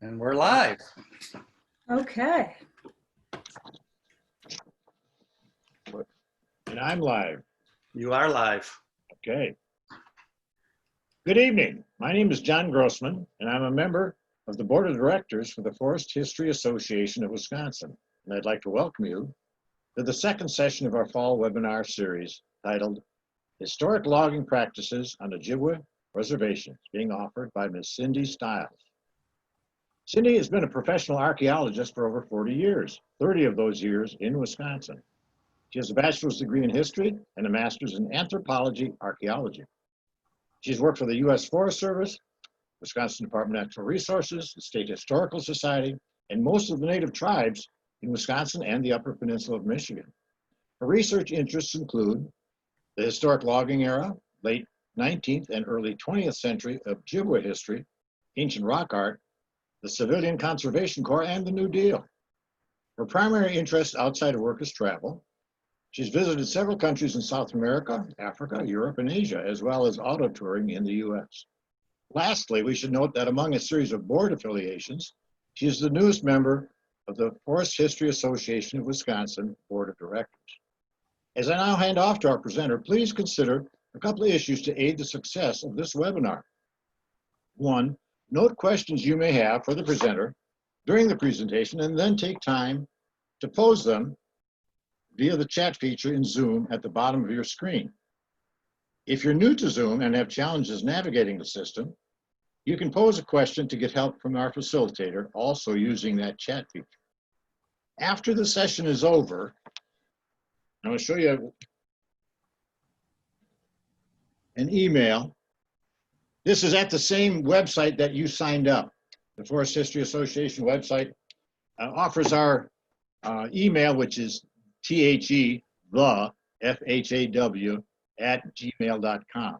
And we're live. Okay. And I'm live. You are live. Okay. Good evening. My name is John Grossman, and I'm a member of the Board of Directors for the Forest History Association of Wisconsin. And I'd like to welcome you to the second session of our fall webinar series titled Historic Logging Practices on Ojibwe Reservations, being offered by Ms. Cindi Stiles. Cindi has been a professional archaeologist for over 40 years, 30 of those years in Wisconsin. She has a bachelor's degree in history and a master's in anthropology archaeology. She's worked for the U.S. Forest Service, Wisconsin Department of Natural Resources, the State Historical Society, and most of the native tribes in Wisconsin and the Upper Peninsula of Michigan. Her research interests include the historic logging era, late 19th and early 20th century Ojibwe history, ancient rock art, the Civilian Conservation Corps, and the New Deal. Her primary interest outside of work is travel. She's visited several countries in South America, Africa, Europe, and Asia, as well as auto touring in the U.S. Lastly, we should note that among a series of board affiliations, she is the newest member of the Forest History Association of Wisconsin Board of Directors. As I now hand off to our presenter, please consider a couple of issues to aid the success of this webinar. One, note questions you may have for the presenter during the presentation, and then take time to pose them via the chat feature in Zoom at the bottom of your screen. If you're new to Zoom and have challenges navigating the system, you can pose a question to get help from our facilitator, also using that chat feature. After the session is over, I'm going to show you an email. This is at the same website that you signed up. The Forest History Association website offers our email, which is theFHAW@gmail.com.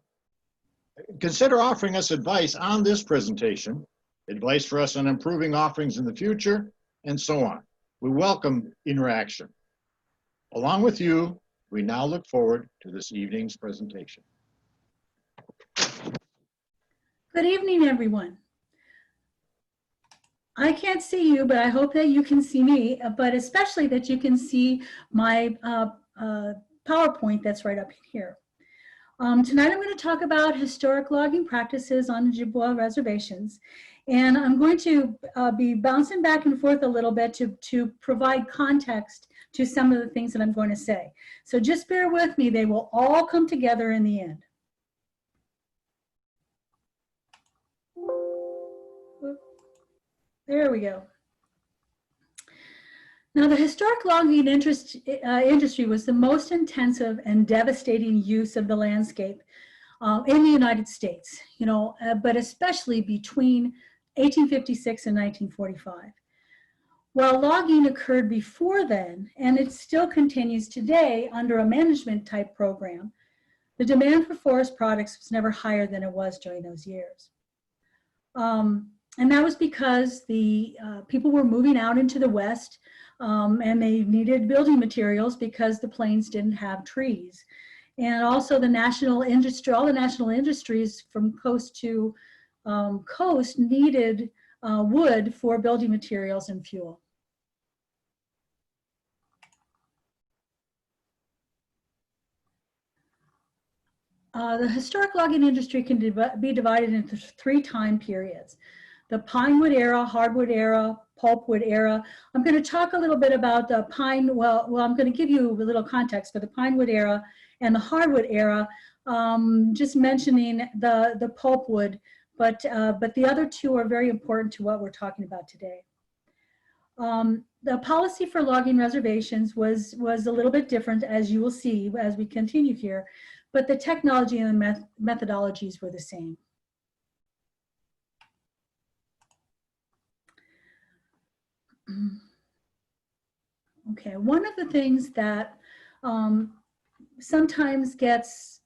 Consider offering us advice on this presentation, advice for us on improving offerings in the future, and so on. We welcome interaction. Along with you, we now look forward to this evening's presentation. Good evening, everyone. I can't see you, but I hope that you can see me, but especially that you can see my PowerPoint that's right up here. Tonight I'm going to talk about historic logging practices on Ojibwe reservations. And I'm going to be bouncing back and forth a little bit to provide context to some of the things that I'm going to say. So just bear with me, they will all come together in the end. There we go. Now, the historic logging industry was the most intensive and devastating use of the landscape in the United States, but especially between 1856 and 1945. While logging occurred before then, and it still continues today under a management type program, the demand for forest products was never higher than it was during those years. And that was because the people were moving out into the West and they needed building materials because the plains didn't have trees. And also the national industry, all the national industries from coast to coast needed wood for building materials and fuel. The historic logging industry can be divided into three time periods: the Pinewood Era, Hardwood Era, Pulpwood Era. I'm going to talk a little bit about the I'm going to give you a little context for the Pinewood Era and the Hardwood Era, just mentioning the Pulpwood, but the other two are very important to what we're talking about today. The policy for logging reservations was a little bit different, as you will see as we continue here, but the technology and the methodologies were the same. Okay, one of the things that sometimes gets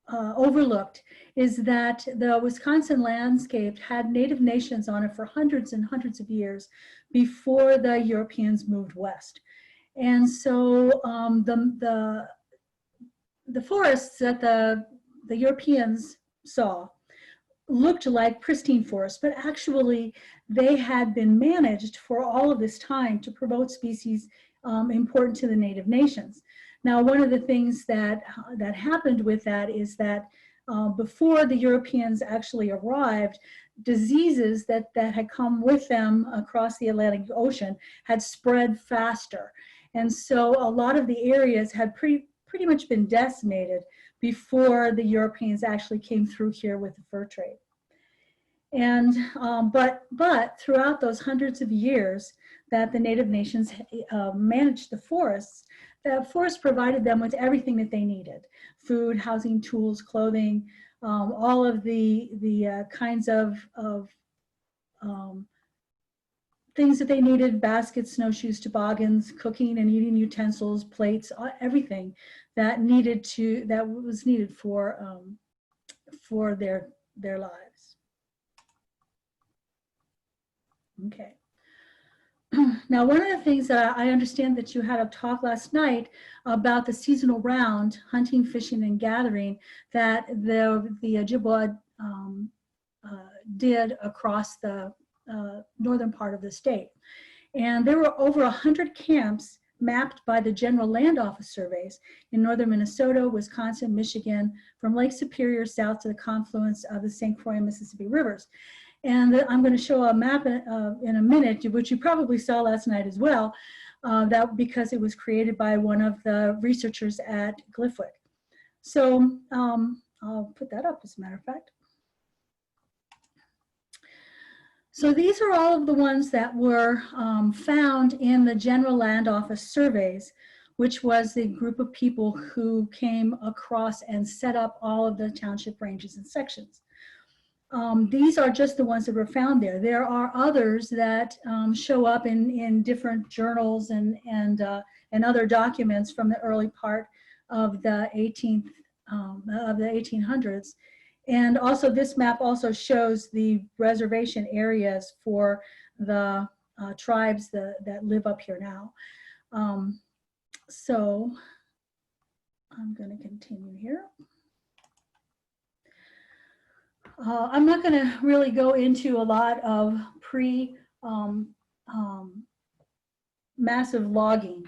overlooked is that the Wisconsin landscape had native nations on it for hundreds and hundreds of years before the Europeans moved west. And so the forests that the Europeans saw looked like pristine forests, but actually they had been managed for all of this time to promote species important to the native nations. Now, one of the things that happened with that is that before the Europeans actually arrived, diseases that had come with them across the Atlantic Ocean had spread faster. And so a lot of the areas had pretty much been decimated before the Europeans actually came through here with the fur trade. And but throughout those hundreds of years that the native nations managed the forests provided them with everything that they needed: food, housing, tools, clothing, all of the kinds of things that they needed: baskets, snowshoes, toboggans, cooking and eating utensils, plates, everything that was needed for their lives. Okay. Now, one of the things that I understand that you had a talk last night about the seasonal round, hunting, fishing, and gathering, that the Ojibwe did across the northern part of the state. And there were over 100 camps mapped by the General Land Office surveys in northern Minnesota, Wisconsin, Michigan, from Lake Superior south to the confluence of the St. Croix and Mississippi rivers. And I'm going to show a map in a minute, which you probably saw last night as well, because it was created by one of the researchers at Glyphwick. So I'll put that up, as a matter of fact. So these are all of the ones that were found in the General Land Office surveys, which was the group of people who came across and set up all of the township ranges and sections. These are just the ones that were found there. There are others that show up in different journals and other documents from the early part of the 1800s. And also, this map also shows the reservation areas for the tribes that live up here now. So I'm going to continue here. I'm not going to really go into a lot of massive logging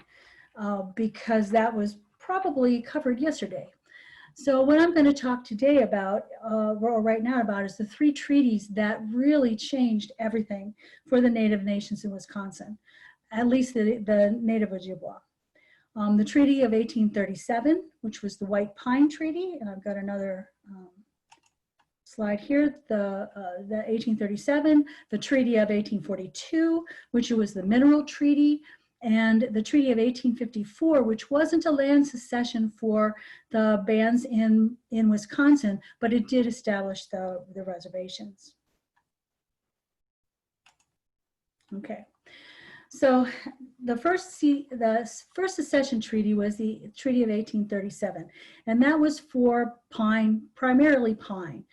because that was probably covered yesterday. So what I'm going to talk today about, or right now about, is the 3 treaties that really changed everything for the Native nations in Wisconsin, at least the Native Ojibwe. The Treaty of 1837, which was the White Pine Treaty, and I've got another slide here, the 1837, the Treaty of 1842, which was the Mineral Treaty, and the Treaty of 1854, which wasn't a land secession for the bands in Wisconsin, but it did establish the reservations. Okay, so the first secession treaty was the Treaty of 1837, and that was for pine, primarily pine.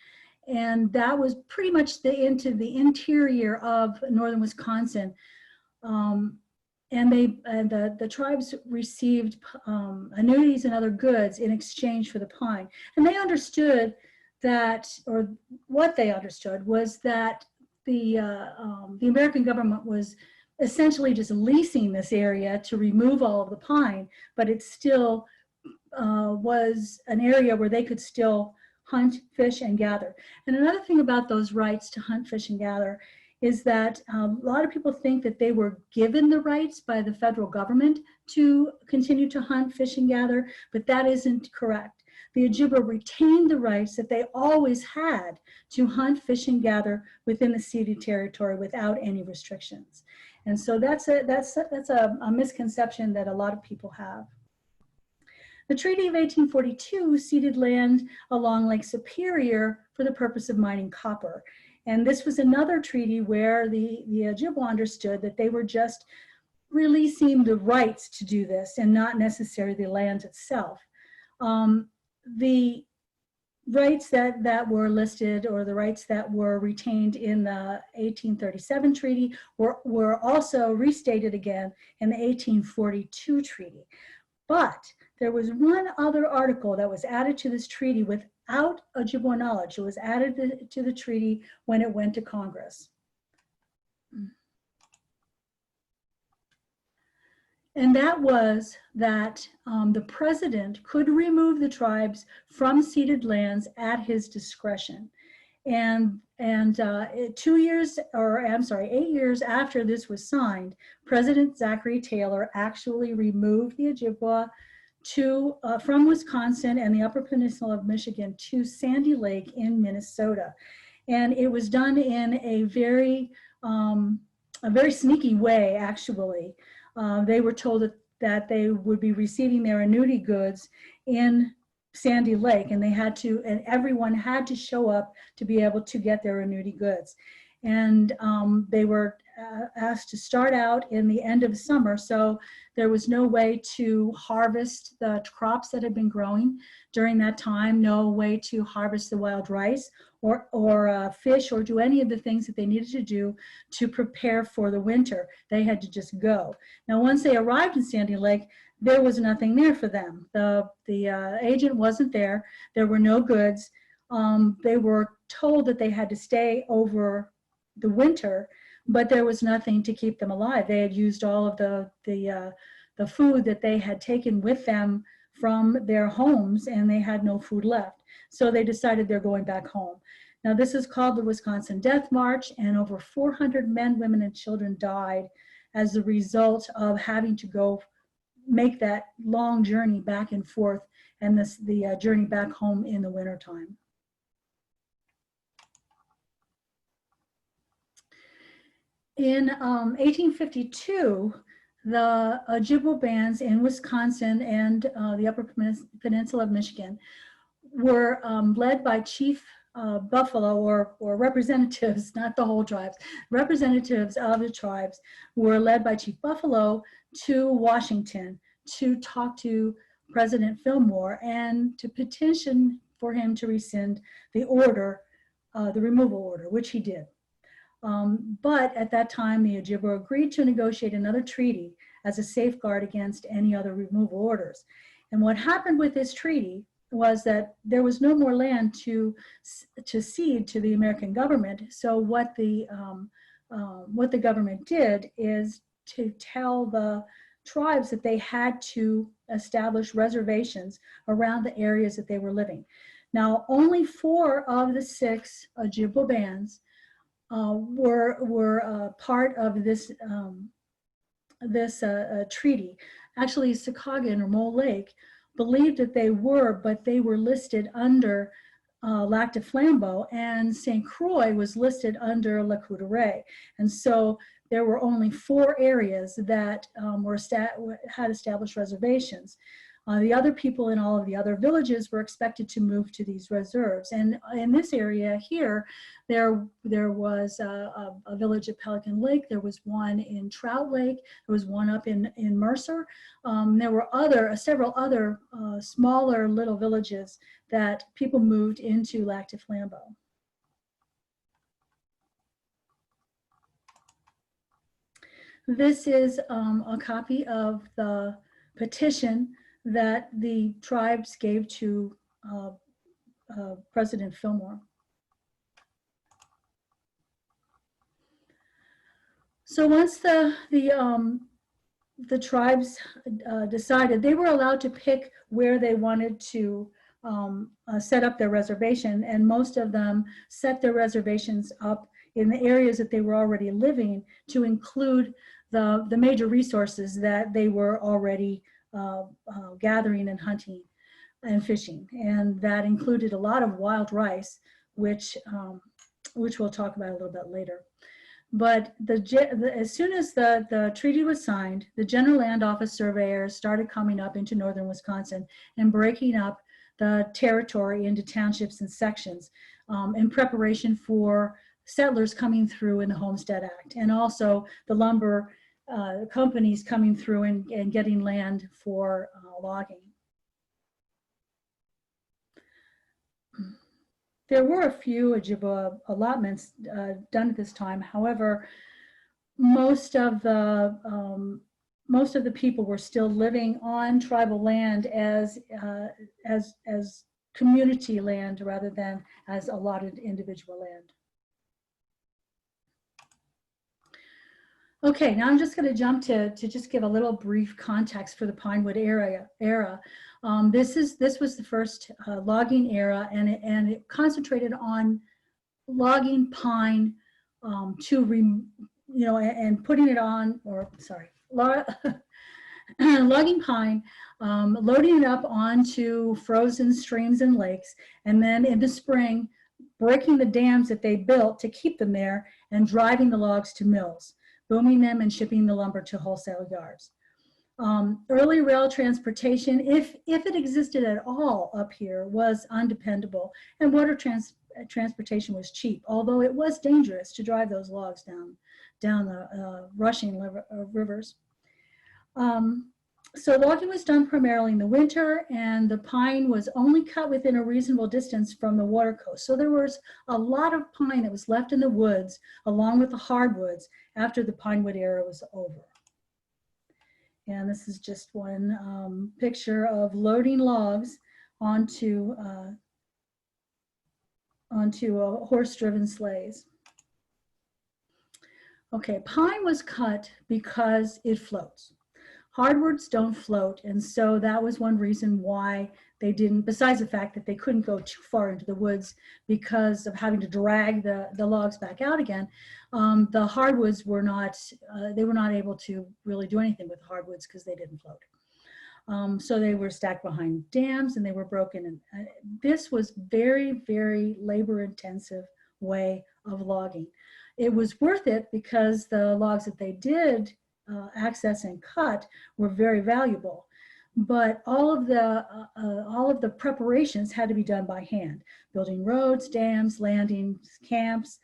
And that was pretty much into the interior of northern Wisconsin. And the tribes received annuities and other goods in exchange for the pine. And they understood that, or what they understood was that the American government was essentially just leasing this area to remove all of the pine, but it still was an area where they could still hunt, fish, and gather. And another thing about those rights to hunt, fish, and gather is that a lot of people think that they were given the rights by the federal government to continue to hunt, fish, and gather, but that isn't correct. The Ojibwe retained the rights that they always had to hunt, fish, and gather within the ceded territory without any restrictions. And so that's a misconception that a lot of people have. The Treaty of 1842 ceded land along Lake Superior for the purpose of mining copper. And this was another treaty where the Ojibwe understood that they were just releasing the rights to do this and not necessarily the land itself. The rights that were listed, or the rights that were retained in the 1837 treaty, were also restated again in the 1842 treaty. But there was one other article that was added to this treaty without Ojibwe knowledge. It was added to the treaty when it went to Congress. And that was that the president could remove the tribes from ceded lands at his discretion. And 2 years, or I'm sorry, 8 years after this was signed, President Zachary Taylor actually removed the Ojibwe from Wisconsin and the Upper Peninsula of Michigan to Sandy Lake in Minnesota. And it was done in a very sneaky way, actually. They were told that they would be receiving their annuity goods in Sandy Lake, and everyone had to show up to be able to get their annuity goods. And they were asked to start out in the end of summer, so there was no way to harvest the crops that had been growing during that time, no way to harvest the wild rice or fish or do any of the things that they needed to do to prepare for the winter. They had to just go. Now, once they arrived in Sandy Lake, there was nothing there for them. The agent wasn't there. There were no goods. They were told that they had to stay over the winter, but there was nothing to keep them alive. They had used all of the food that they had taken with them from their homes, and they had no food left. So they decided they're going back home. Now, this is called the Wisconsin Death March, and over 400 men, women, and children died as a result of having to go make that long journey back and forth, and the journey back home in the wintertime. In 1852, the Ojibwe bands in Wisconsin and the Upper Peninsula of Michigan were led by Chief Buffalo, or representatives, not the whole tribes, representatives of the tribes were led by Chief Buffalo to Washington to talk to President Fillmore and to petition for him to rescind the order, the removal order, which he did. But at that time, the Ojibwe agreed to negotiate another treaty as a safeguard against any other removal orders. And what happened with this treaty was that there was no more land to cede to the American government. So what the government did is to tell the tribes that they had to establish reservations around the areas that they were living. Now, only 4 of the 6 Ojibwe bands were part of this treaty. Actually, Sakagan or Mole Lake believed that they were, but they were listed under Lac de Flambeau, and St. Croix was listed under La Coudray. And so there were only 4 areas that had established reservations. The other people in all of the other villages were expected to move to these reserves. And in this area here, there was a village at Pelican Lake. There was one in Trout Lake. There was one up in Mercer. There were several other smaller little villages that people moved into Lac de Flambeau. This is a copy of the petition that the tribes gave to President Fillmore. So once the tribes decided, they were allowed to pick where they wanted to set up their reservation, and most of them set their reservations up in the areas that they were already living to include the major resources that they were already gathering and hunting and fishing, and that included a lot of wild rice, which we'll talk about a little bit later. But as soon as the treaty was signed, the General Land Office surveyors started coming up into northern Wisconsin and breaking up the territory into townships and sections in preparation for settlers coming through in the Homestead Act, and also the lumber companies coming through and getting land for logging. There were a few Ojibwe allotments done at this time. However, most of the people were still living on tribal land as community land rather than as allotted individual land. Okay, now I'm just going to jump to just give a little brief context for the Pinewood era. This was the first logging era, and it concentrated on logging pine and putting it on, logging pine, loading it up onto frozen streams and lakes, and then in the spring, breaking the dams that they built to keep them there and driving the logs to mills, booming them and shipping the lumber to wholesale yards. Early rail transportation, if it existed at all up here, was undependable, and water transportation was cheap, although it was dangerous to drive those logs down the rushing rivers. So logging was done primarily in the winter, and the pine was only cut within a reasonable distance from the water coast. So there was a lot of pine that was left in the woods along with the hardwoods after the Pinewood era was over. And this is just one picture of loading logs onto horse-driven sleighs. Okay, pine was cut because it floats. Hardwoods don't float, and so that was one reason why they didn't, besides the fact that they couldn't go too far into the woods because of having to drag the logs back out again. The hardwoods were not, they were not able to really do anything with hardwoods because they didn't float. So they were stacked behind dams and they were broken. And this was very, very labor-intensive way of logging. It was worth it because the logs that they did access and cut were very valuable, but all of the preparations had to be done by hand, building roads, dams, landings, camps,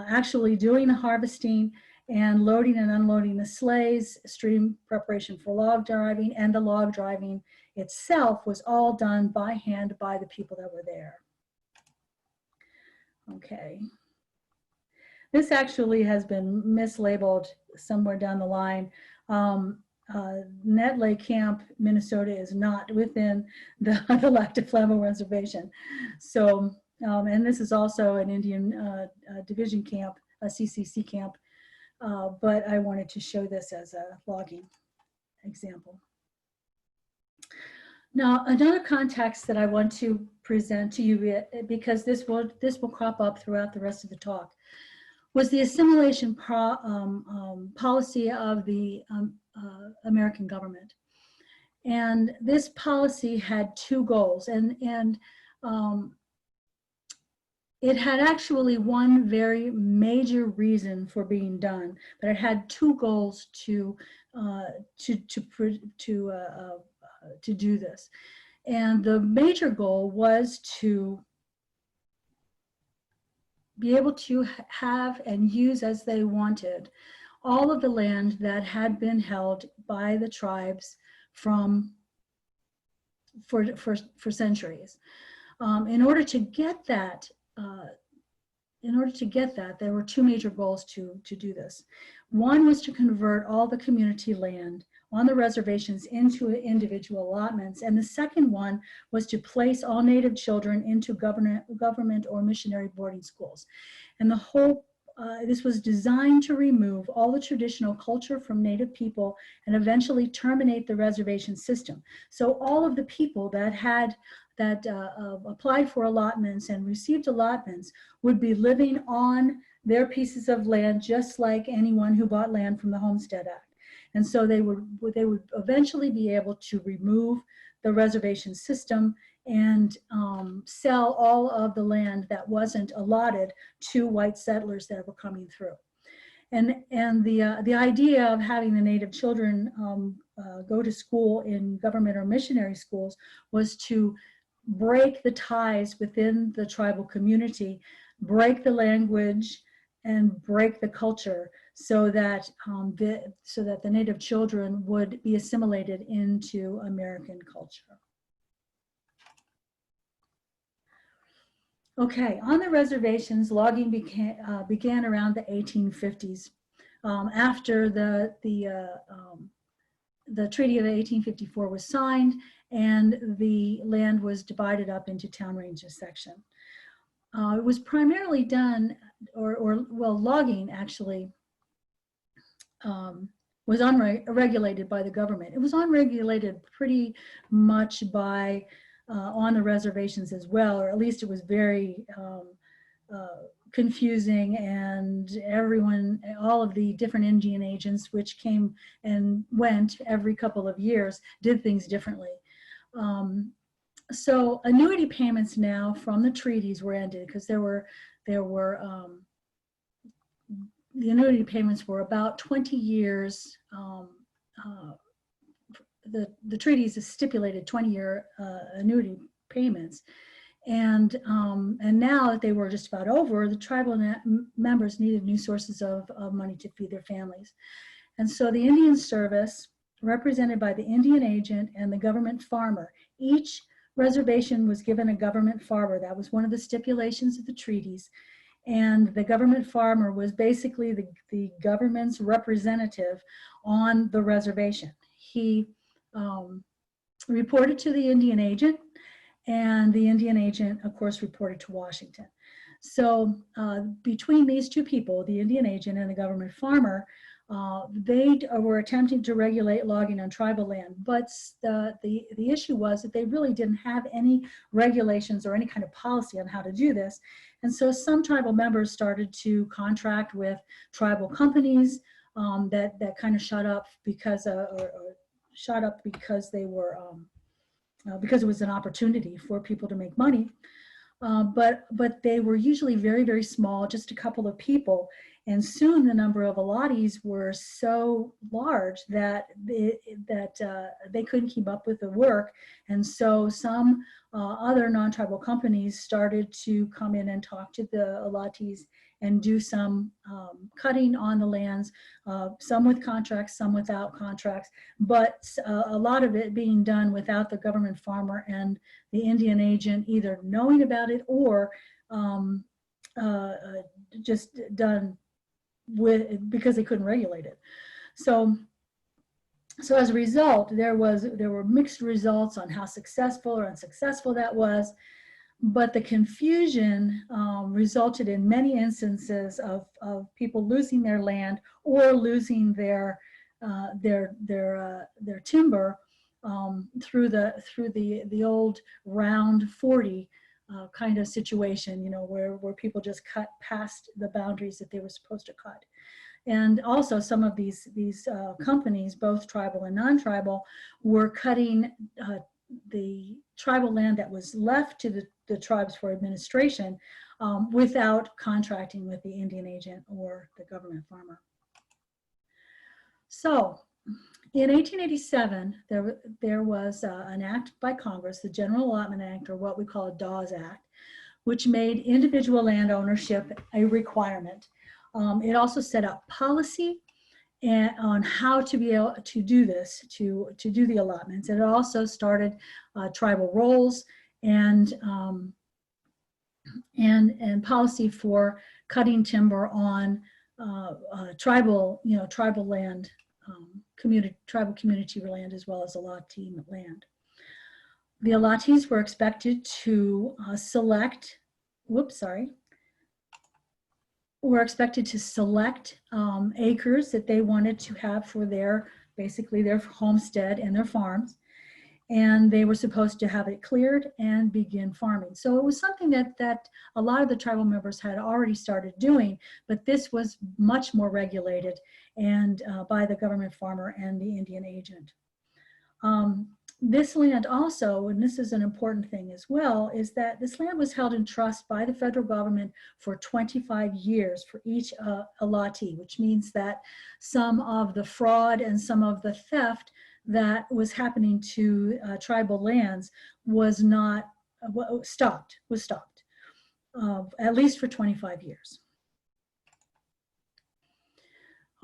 actually doing the harvesting and loading and unloading the sleighs, stream preparation for log driving, and the log driving itself was all done by hand by the people that were there. Okay. This actually has been mislabeled somewhere down the line. Netley Camp, Minnesota is not within the Lactaflammo Reservation. So, and this is also an Indian Division camp, a CCC camp, but I wanted to show this as a logging example. Now, another context that I want to present to you, because this will crop up throughout the rest of the talk, was the assimilation policy of the American government. And this policy had two goals, and it had actually one very major reason for being done, but it had two goals to do this. And the major goal was to be able to have and use as they wanted all of the land that had been held by the tribes for centuries. In order to get that, there were two major goals to do this. One was to convert all the community land on the reservations into individual allotments, and the second one was to place all Native children into government or missionary boarding schools. And the whole, this was designed to remove all the traditional culture from Native people and eventually terminate the reservation system. So all of the people that had applied for allotments and received allotments would be living on their pieces of land just like anyone who bought land from the Homestead Act. And so they would eventually be able to remove the reservation system and sell all of the land that wasn't allotted to white settlers that were coming through. And the idea of having the Native children go to school in government or missionary schools was to break the ties within the tribal community, break the language, and break the culture so that the Native children would be assimilated into American culture. Okay, on the reservations, logging began around the 1850s after the Treaty of 1854 was signed, and the land was divided up into town ranges section. It was primarily done, well, logging actually was unregulated by the government. It was unregulated pretty much by on the reservations as well, or at least it was very confusing, and all of the different Indian agents, which came and went every couple of years, did things differently. So annuity payments now from the treaties were ended, because the annuity payments were about 20 years. The treaties stipulated 20-year annuity payments. And now that they were just about over, the tribal members needed new sources of money to feed their families. And so the Indian Service, represented by the Indian agent and the government farmer, each reservation was given a government farmer. That was one of the stipulations of the treaties. And the government farmer was basically the government's representative on the reservation. He reported to the Indian agent, and the Indian agent, of course, reported to Washington. So between these two people, the Indian agent and the government farmer, they were attempting to regulate logging on tribal land, but the issue was that they really didn't have any regulations or any kind of policy on how to do this. And so some tribal members started to contract with tribal companies that kind of shut up because they were because it was an opportunity for people to make money. But they were usually very, very small, just a couple of people. And soon the number of allottees were so large that they couldn't keep up with the work. And so some other non-tribal companies started to come in and talk to the allottees and do some cutting on the lands, some with contracts, some without contracts, but a lot of it being done without the government farmer and the Indian agent either knowing about it or just done because they couldn't regulate it. So as a result, there were mixed results on how successful or unsuccessful that was. But the confusion resulted in many instances of people losing their land or losing their timber through the old round 40 kind of situation, where people just cut past the boundaries that they were supposed to cut. And also some of these companies, both tribal and non-tribal, were cutting the tribal land that was left to the tribes for administration without contracting with the Indian agent or the government farmer. So in 1887, there was an act by Congress, the General Allotment Act, or what we call a Dawes Act, which made individual land ownership a requirement. It also set up policy on how to be able to do this, to do the allotments. And it also started tribal roles and policy for cutting timber on tribal land, tribal community land, as well as allottee land. The allottees were expected to select acres that they wanted to have for basically their homestead and their farms. And they were supposed to have it cleared and begin farming. So it was something that a lot of the tribal members had already started doing, but this was much more regulated and by the government farmer and the Indian agent. This land also, and this is an important thing as well, is that this land was held in trust by the federal government for 25 years for each allottee, which means that some of the fraud and some of the theft that was happening to tribal lands was stopped, at least for 25 years.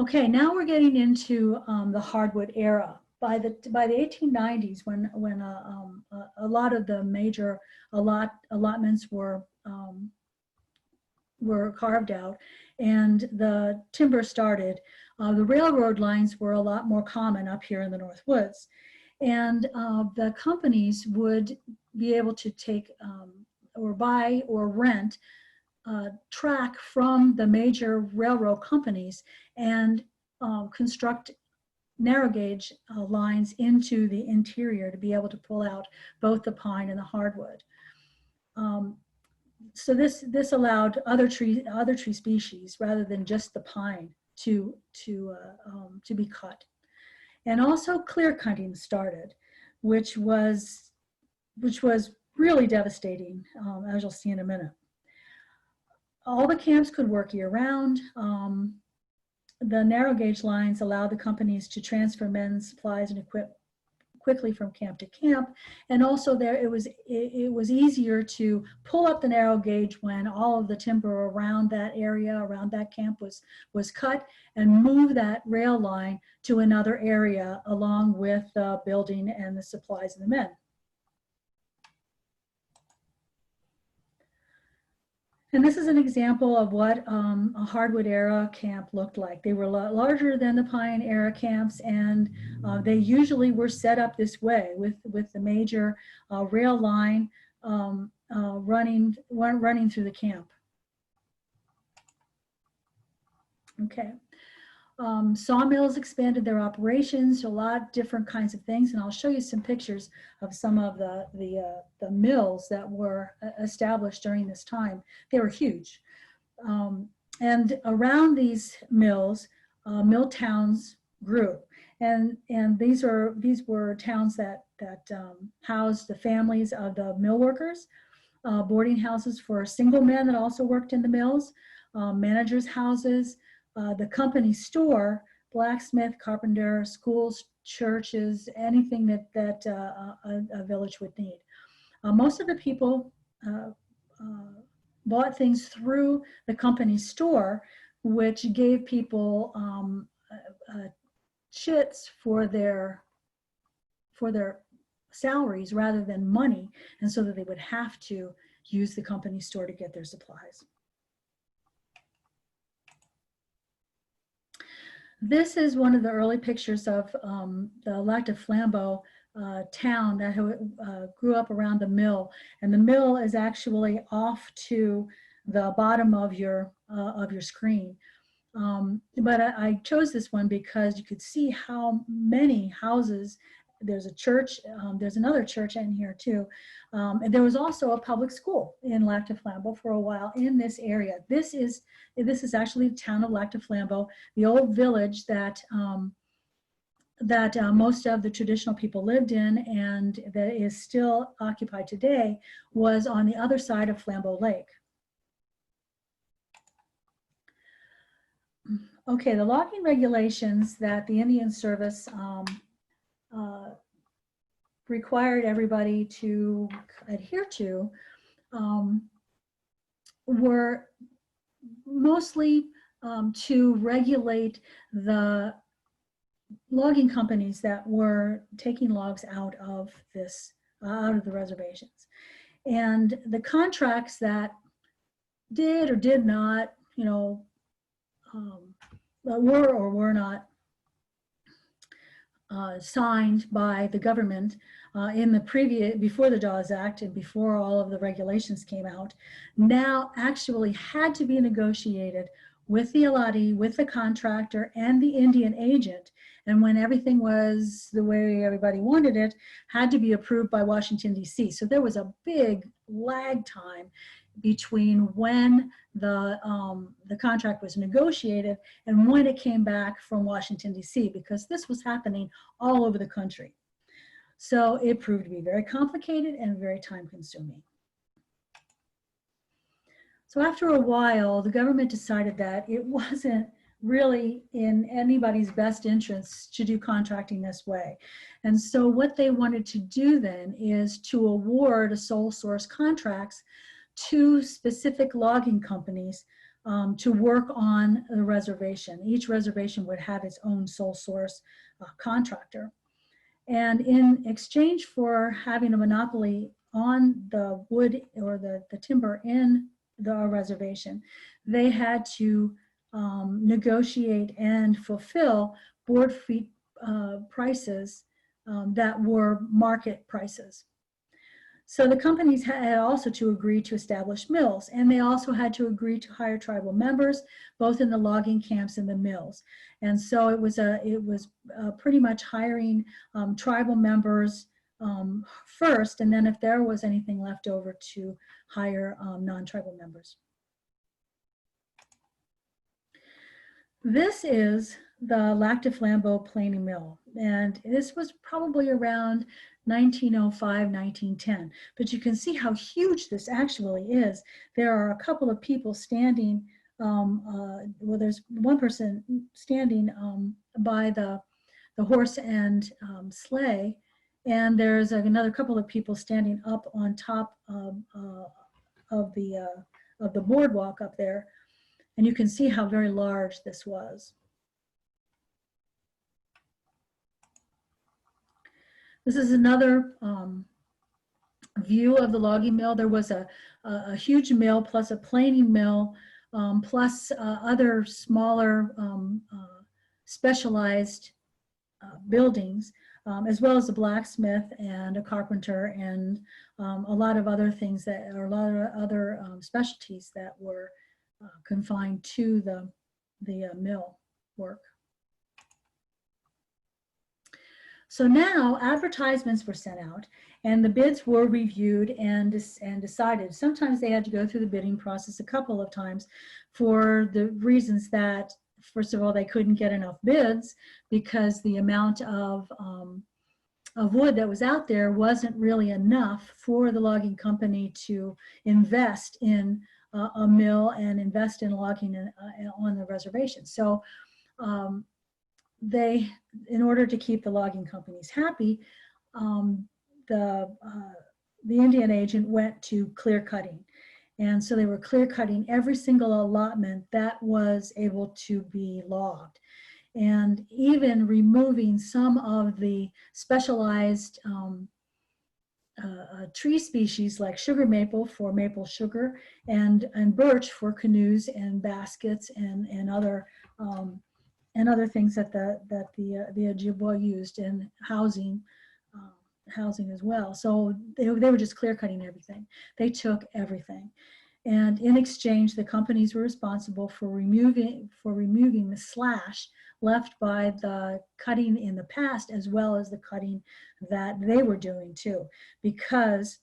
Okay, now we're getting into the hardwood era. By the 1890s, when a lot of the major allotments were carved out and the timber started, the railroad lines were a lot more common up here in the North Woods. And the companies would be able to take or buy or rent track from the major railroad companies and construct narrow gauge lines into the interior to be able to pull out both the pine and the hardwood. So this allowed other tree species rather than just the pine to be cut. And also clear cutting started, which was really devastating, as you'll see in a minute. All the camps could work year round. The narrow gauge lines allowed the companies to transfer men, supplies, and equipment quickly from camp to camp. And also it was easier to pull up the narrow gauge when all of the timber around that area, around that camp was cut, and move that rail line to another area along with the building and the supplies and the men. And this is an example of what a hardwood era camp looked like. They were a lot larger than the pine era camps, and they usually were set up this way with the major rail line running through the camp. Okay. Sawmills expanded their operations to a lot of different kinds of things, and I'll show you some pictures of some of the mills that were established during this time. They were huge, and around these mills, mill towns grew, and these were towns that housed the families of the mill workers, boarding houses for single men that also worked in the mills, managers' houses. The company store, blacksmith, carpenter, schools, churches, anything that a village would need. Most of the people bought things through the company store, which gave people chits for their salaries rather than money, and so that they would have to use the company store to get their supplies. This is one of the early pictures of the Lac de Flambeau town that grew up around the mill, and the mill is actually off to the bottom of your screen. But I chose this one because you could see how many houses. There's a church. There's another church in here too, and there was also a public school in Lac de Flambeau for a while in this area. This is actually the town of Lac de Flambeau, the old village that most of the traditional people lived in, and that is still occupied today, was on the other side of Flambeau Lake. Okay, the logging regulations that the Indian Service required everybody to adhere to were mostly to regulate the logging companies that were taking logs out of the reservations, and the contracts that did or did not, were or were not signed by the government before the Dawes Act and before all of the regulations came out, now actually had to be negotiated with the allottee, with the contractor, and the Indian agent. And when everything was the way everybody wanted it, had to be approved by Washington, D.C. So there was a big lag time between when the contract was negotiated and when it came back from Washington, D.C., because this was happening all over the country. So it proved to be very complicated and very time consuming. So after a while, the government decided that it wasn't really in anybody's best interest to do contracting this way. And so what they wanted to do then is to award a sole source contracts to specific logging companies to work on the reservation. Each reservation would have its own sole source contractor. And in exchange for having a monopoly on the wood or the timber in the reservation, they had to negotiate and fulfill board feet prices that were market prices. So the companies had also to agree to establish mills, and they also had to agree to hire tribal members, both in the logging camps and the mills. And so it was pretty much hiring tribal members first, and then if there was anything left over, to hire non-tribal members. This is the Lac du Flambeau planing mill, and this was probably around 1905, 1910. But you can see how huge this actually is. There are a couple of people standing, well, there's one person standing by the horse and sleigh, and there's another couple of people standing up on top of the boardwalk up there. And you can see how very large this was. This is another view of the logging mill. There was a huge mill plus a planing mill plus other smaller specialized buildings, as well as a blacksmith and a carpenter and a lot of other things that are a lot of other specialties that were confined to the mill work. So now advertisements were sent out and the bids were reviewed and decided. Sometimes they had to go through the bidding process a couple of times for the reasons that, first of all, they couldn't get enough bids because the amount of wood that was out there wasn't really enough for the logging company to invest in a mill and invest in logging on the reservation. So in order to keep the logging companies happy, the Indian agent went to clear cutting. And so they were clear cutting every single allotment that was able to be logged, and even removing some of the specialized tree species like sugar maple for maple sugar and birch for canoes and baskets and other things that the Ojibwe used in housing as well. So they were just clear cutting everything. They took everything. And in exchange, the companies were responsible for removing the slash left by the cutting in the past, as well as the cutting that they were doing too. Because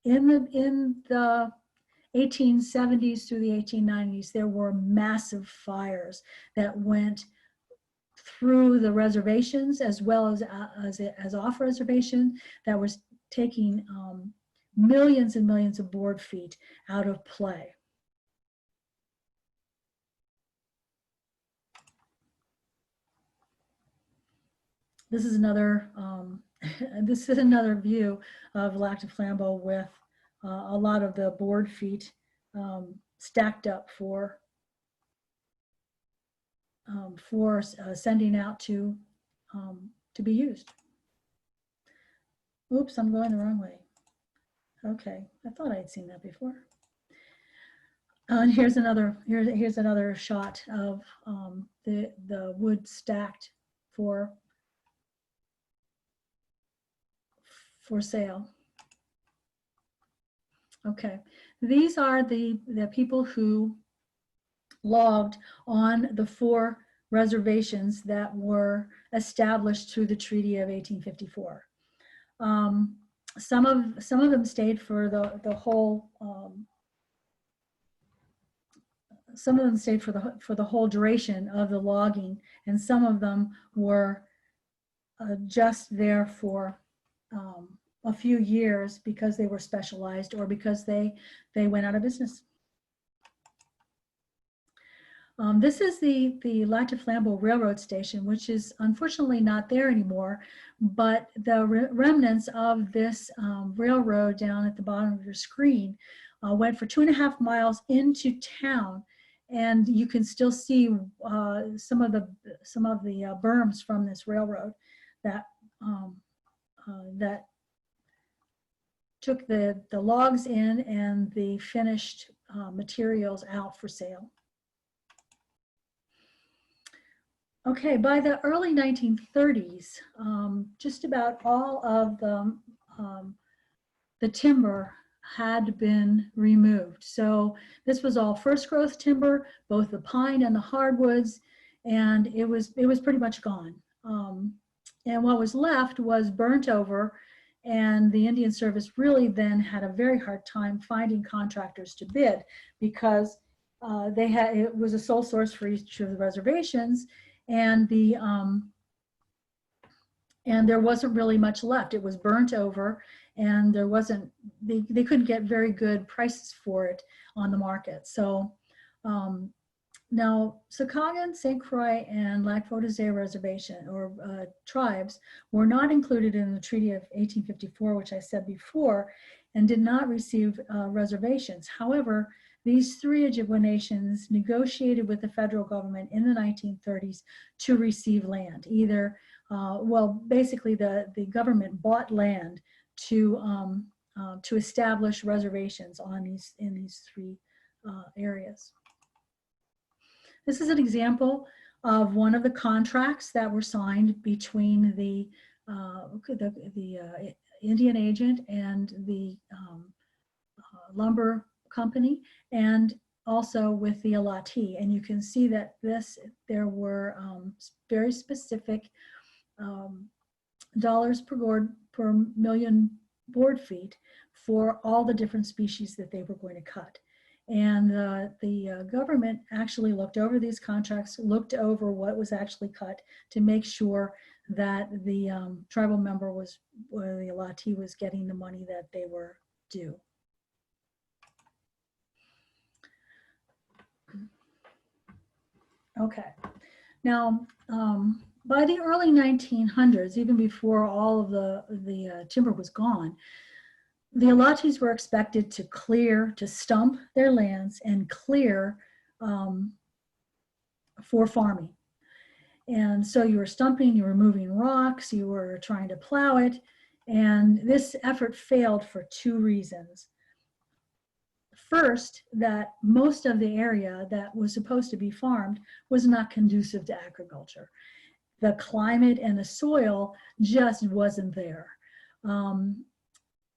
in the 1870s through the 1890s, there were massive fires that went through the reservations as well as off reservation, that was taking millions and millions of board feet out of play. This is another view of Lac du Flambeau with a lot of the board feet stacked up for sending out to be used. Oops, I'm going the wrong way. Okay, I thought I had seen that before. And here's another shot of the wood stacked for sale. Okay, these are the people who logged on the 4 reservations that were established through the Treaty of 1854. Some of them stayed for the whole. Some of them stayed for the whole duration of the logging, and some of them were just there for a few years because they were specialized or because they went out of business. This is the Lac du Flambeau Railroad Station, which is unfortunately not there anymore, but the remnants of this railroad down at the bottom of your screen went for 2.5 miles into town, and you can still see some of the berms from this railroad that that took the logs in and the finished materials out for sale. Okay, by the early 1930s, just about all of the timber had been removed. So this was all first growth timber, both the pine and the hardwoods, and it was pretty much gone. And what was left was burnt over, and the Indian Service really then had a very hard time finding contractors to bid because it was a sole source for each of the reservations, and and there wasn't really much left. It was burnt over, and there wasn't, they couldn't get very good prices for it on the market. So now Secaucus, St. Croix, and Lac Fortezay Reservation, or tribes, were not included in the Treaty of 1854, which I said before, and did not receive reservations. However, these three Ojibwe nations negotiated with the federal government in the 1930s to receive land. Either, well, basically the government bought land to establish reservations in these three areas. This is an example of one of the contracts that were signed between the Indian agent and the lumber company, and also with the allottee. And you can see that there were very specific dollars per million board feet for all the different species that they were going to cut. And the government actually looked over these contracts, looked over what was actually cut to make sure that the tribal member or the allottee was getting the money that they were due. Okay, now by the early 1900s, even before all of the timber was gone, the allottees were expected to stump their lands and clear for farming. And so you were stumping, you were moving rocks, you were trying to plow it, and this effort failed for two reasons. First, that most of the area that was supposed to be farmed was not conducive to agriculture. The climate and the soil just wasn't there.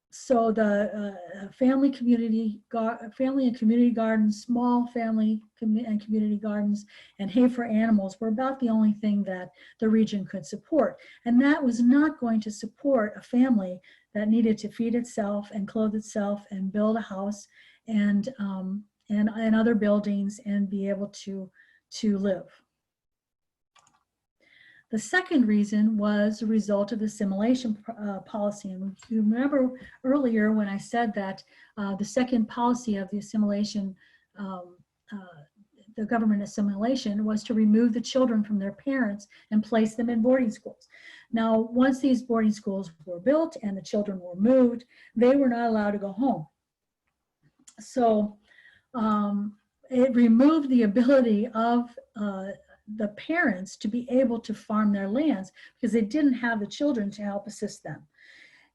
So the family and community gardens, small family and community gardens, and hay for animals were about the only thing that the region could support. And that was not going to support a family that needed to feed itself and clothe itself and build a house and other buildings and be able to live. The second reason was a result of the assimilation policy. And if you remember earlier when I said that the second policy of the assimilation, the government assimilation, was to remove the children from their parents and place them in boarding schools. Now, once these boarding schools were built and the children were moved, they were not allowed to go home. So it removed the ability of the parents to be able to farm their lands because they didn't have the children to help assist them.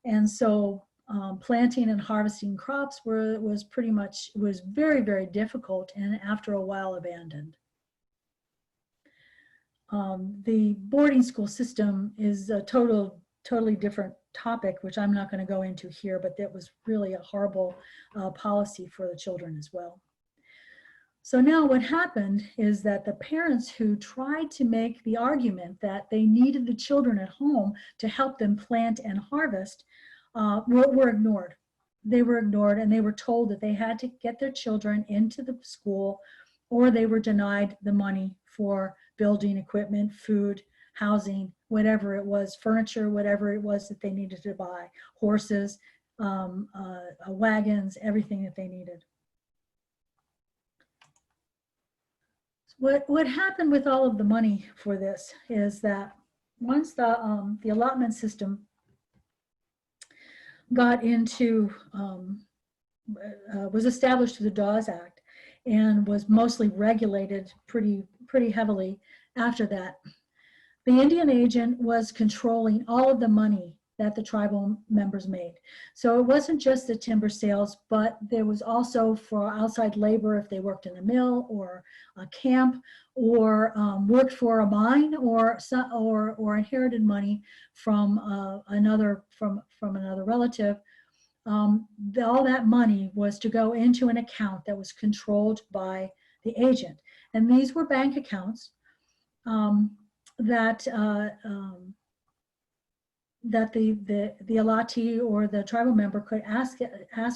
And so planting and harvesting crops was very, very difficult, and after a while abandoned. The boarding school system is a totally different topic, which I'm not going to go into here, but that was really a horrible policy for the children as well. So now what happened is that the parents who tried to make the argument that they needed the children at home to help them plant and harvest were ignored. They were ignored, and they were told that they had to get their children into the school, or they were denied the money for building equipment, food, housing, whatever it was, furniture, whatever it was that they needed to buy, horses, wagons, everything that they needed. What happened with all of the money for this is that once the allotment system got into, was established through the Dawes Act and was mostly regulated pretty heavily after that, the Indian agent was controlling all of the money that the tribal members made. So it wasn't just the timber sales, but there was also for outside labor if they worked in a mill or a camp, or worked for a mine, or inherited money from another relative. All that money was to go into an account that was controlled by the agent, and these were bank accounts that the allottee or the tribal member could ask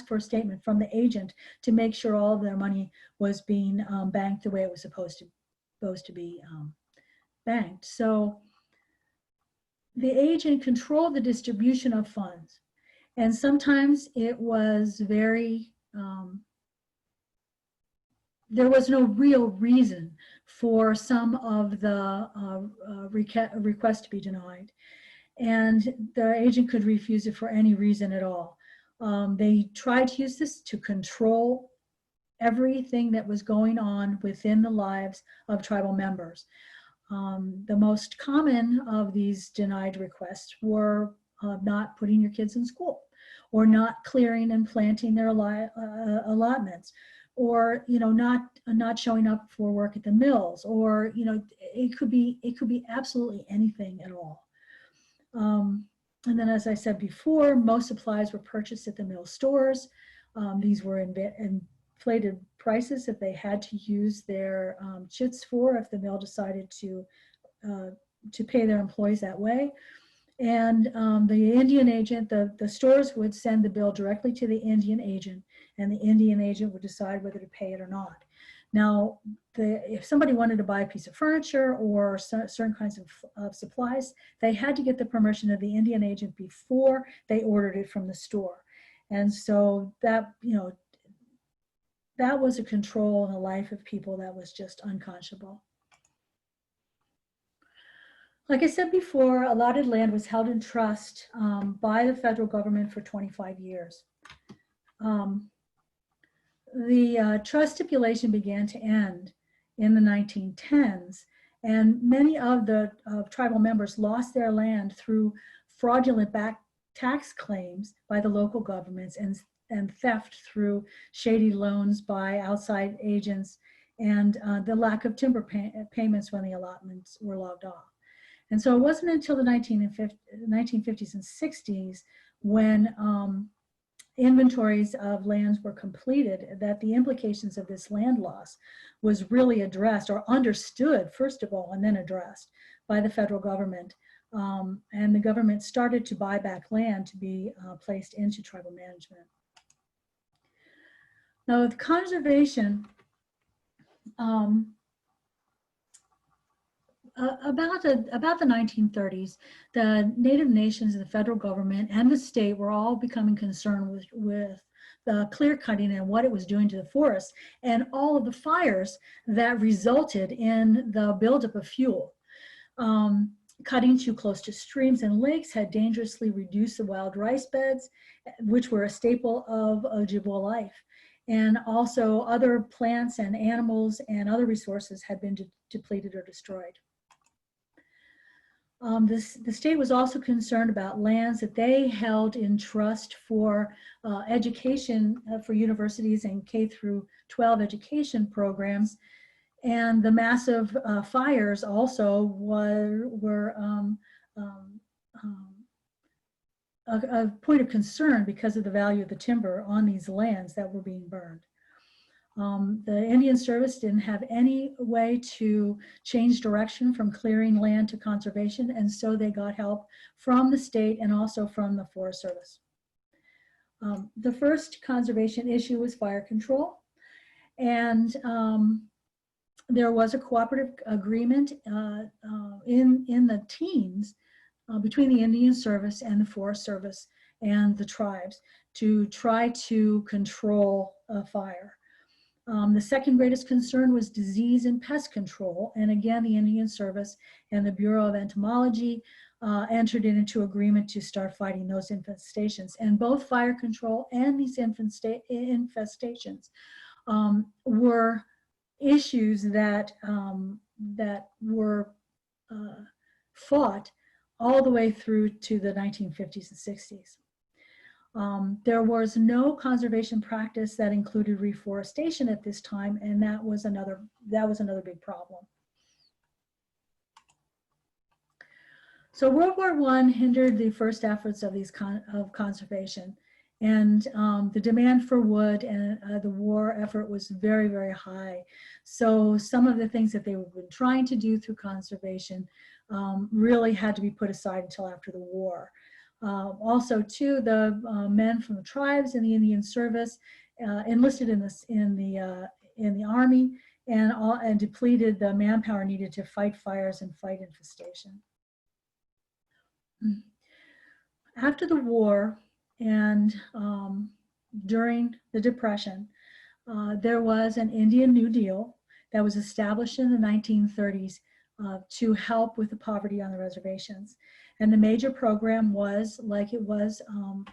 for a statement from the agent to make sure all of their money was being banked the way it was supposed to be banked. So the agent controlled the distribution of funds, and sometimes it was very there was no real reason for some of the requests to be denied, and the agent could refuse it for any reason at all. They tried to use this to control everything that was going on within the lives of tribal members. The most common of these denied requests were not putting your kids in school, or not clearing and planting their allotments, or not showing up for work at the mills, or it could be absolutely anything at all. And then, as I said before, most supplies were purchased at the mill stores. These were inflated prices that they had to use their chits for if the mill decided to pay their employees that way. And the Indian agent, the stores would send the bill directly to the Indian agent, and the Indian agent would decide whether to pay it or not. Now, if somebody wanted to buy a piece of furniture or certain kinds of supplies, they had to get the permission of the Indian agent before they ordered it from the store. And so that was a control in the life of people that was just unconscionable. Like I said before, allotted land was held in trust by the federal government for 25 years. The trust stipulation began to end in the 1910s, and many of the tribal members lost their land through fraudulent back tax claims by the local governments and theft through shady loans by outside agents, and the lack of timber payments when the allotments were logged off. And so it wasn't until the 1950s and 60s when inventories of lands were completed that the implications of this land loss was really addressed, or understood first of all and then addressed by the federal government. And the government started to buy back land to be placed into tribal management. Now, with conservation, about the 1930s, the Native nations, the federal government, and the state were all becoming concerned with the clear cutting and what it was doing to the forests, and all of the fires that resulted in the buildup of fuel. Cutting too close to streams and lakes had dangerously reduced the wild rice beds, which were a staple of Ojibwe life. And also other plants and animals and other resources had been depleted or destroyed. The state was also concerned about lands that they held in trust for education for universities and K through 12 education programs. And the massive fires also were a point of concern because of the value of the timber on these lands that were being burned. The Indian Service didn't have any way to change direction from clearing land to conservation, and so they got help from the state and also from the Forest Service. The first conservation issue was fire control, and there was a cooperative agreement in the teens between the Indian Service and the Forest Service and the tribes to try to control fire. The second greatest concern was disease and pest control. And again, the Indian Service and the Bureau of Entomology entered into agreement to start fighting those infestations. And both fire control and these infestations were issues that were fought all the way through to the 1950s and 60s. There was no conservation practice that included reforestation at this time, and that was another big problem. So World War I hindered the first efforts of conservation, and the demand for wood and the war effort was very, very high. So some of the things that they were trying to do through conservation really had to be put aside until after the war. Also, too, the men from the tribes in the Indian service enlisted in the army and depleted the manpower needed to fight fires and fight infestation. After the war and during the Depression, there was an Indian New Deal that was established in the 1930s to help with the poverty on the reservations. And the major program was, like it was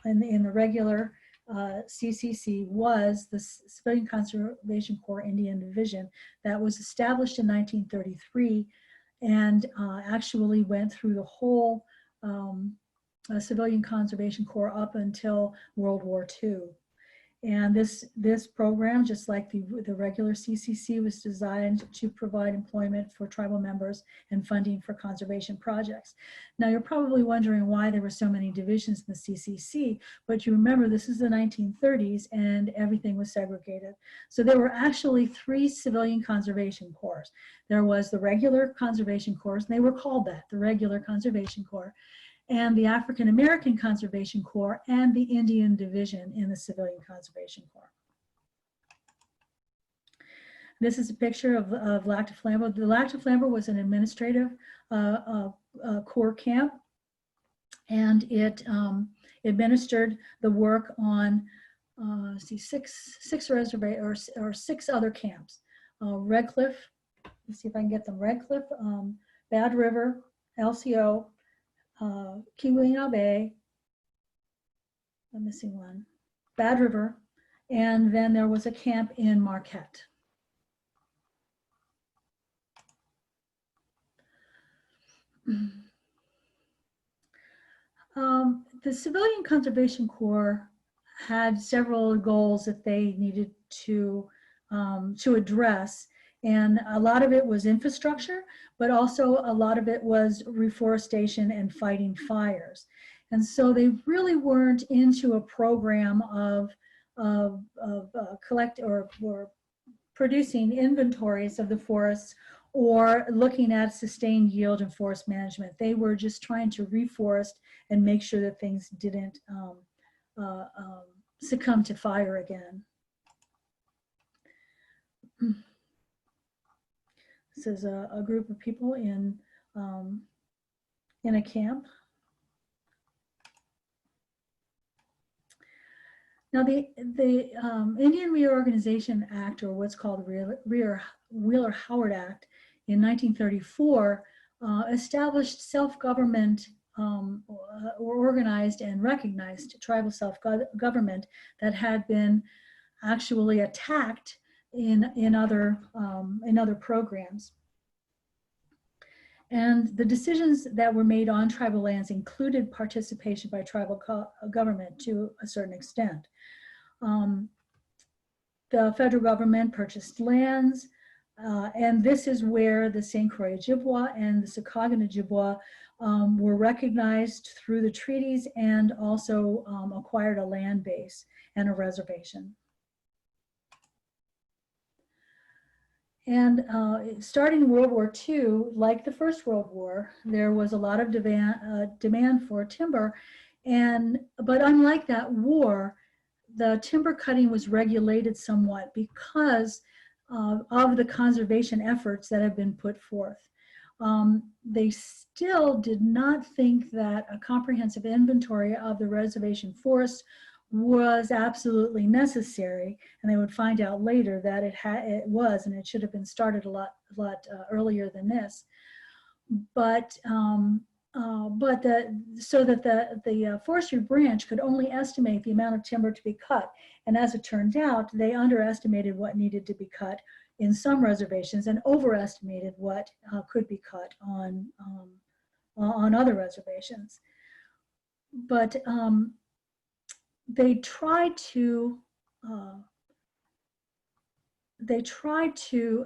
in the regular CCC, was the Civilian Conservation Corps Indian Division that was established in 1933 and actually went through the whole Civilian Conservation Corps up until World War II. And this program, just like the regular CCC, was designed to provide employment for tribal members and funding for conservation projects. Now, you're probably wondering why there were so many divisions in the CCC, but you remember this is the 1930s and everything was segregated. So there were actually 3 civilian conservation corps. There was the regular conservation corps, and they were called that, the regular conservation corps, and the African American Conservation Corps, and the Indian Division in the Civilian Conservation Corps. This is a picture of Lac du Flambeau. The Lac du Flambeau was an administrative corps camp, and it administered the work on six reservations or 6 other camps. Red Cliff, let's see if I can get them. Red Cliff, Bad River, LCO, Keweenaw Bay, I'm missing one, Bad River, and then there was a camp in Marquette. The Civilian Conservation Corps had several goals that they needed to address. And a lot of it was infrastructure, but also a lot of it was reforestation and fighting fires. And so they really weren't into a program of collect or producing inventories of the forests or looking at sustained yield and forest management. They were just trying to reforest and make sure that things didn't succumb to fire again. This is a group of people in a camp. Now, the Indian Reorganization Act, or what's called the Wheeler-Howard Act in 1934, established self-government or organized and recognized tribal self-government that had been actually attacked in other programs. And the decisions that were made on tribal lands included participation by tribal government to a certain extent. The federal government purchased lands, and this is where the St. Croix Ojibwe and the Sakagin Ojibwe were recognized through the treaties and also acquired a land base and a reservation. And starting World War II, like the First World War, there was a lot of demand for timber. But unlike that war, the timber cutting was regulated somewhat because of the conservation efforts that have been put forth. They still did not think that a comprehensive inventory of the reservation forests was absolutely necessary, and they would find out later that it was, and it should have been started a lot earlier than this. But so that the forestry branch could only estimate the amount of timber to be cut, and as it turned out, they underestimated what needed to be cut in some reservations and overestimated what could be cut on on other reservations. But they tried to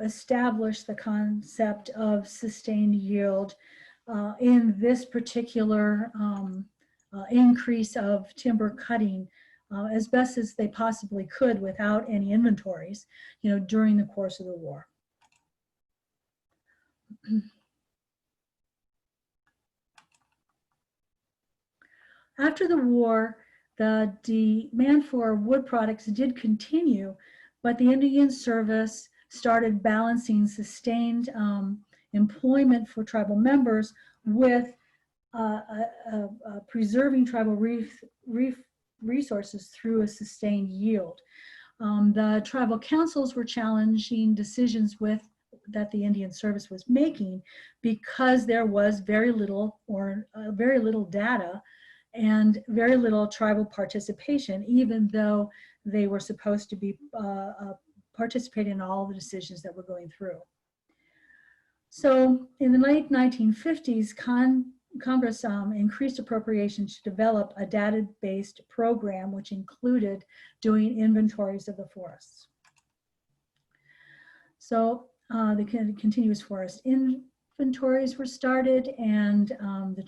establish the concept of sustained yield in this particular increase of timber cutting as best as they possibly could without any inventories, during the course of the war. After the war, the demand for wood products did continue, but the Indian Service started balancing sustained employment for tribal members with preserving tribal resources through a sustained yield. The tribal councils were challenging decisions that the Indian Service was making because there was very little data and very little tribal participation, even though they were supposed to be participating in all the decisions that were going through. So in the late 1950s, Congress increased appropriations to develop a data-based program, which included doing inventories of the forests. So the continuous forest inventories were started, and the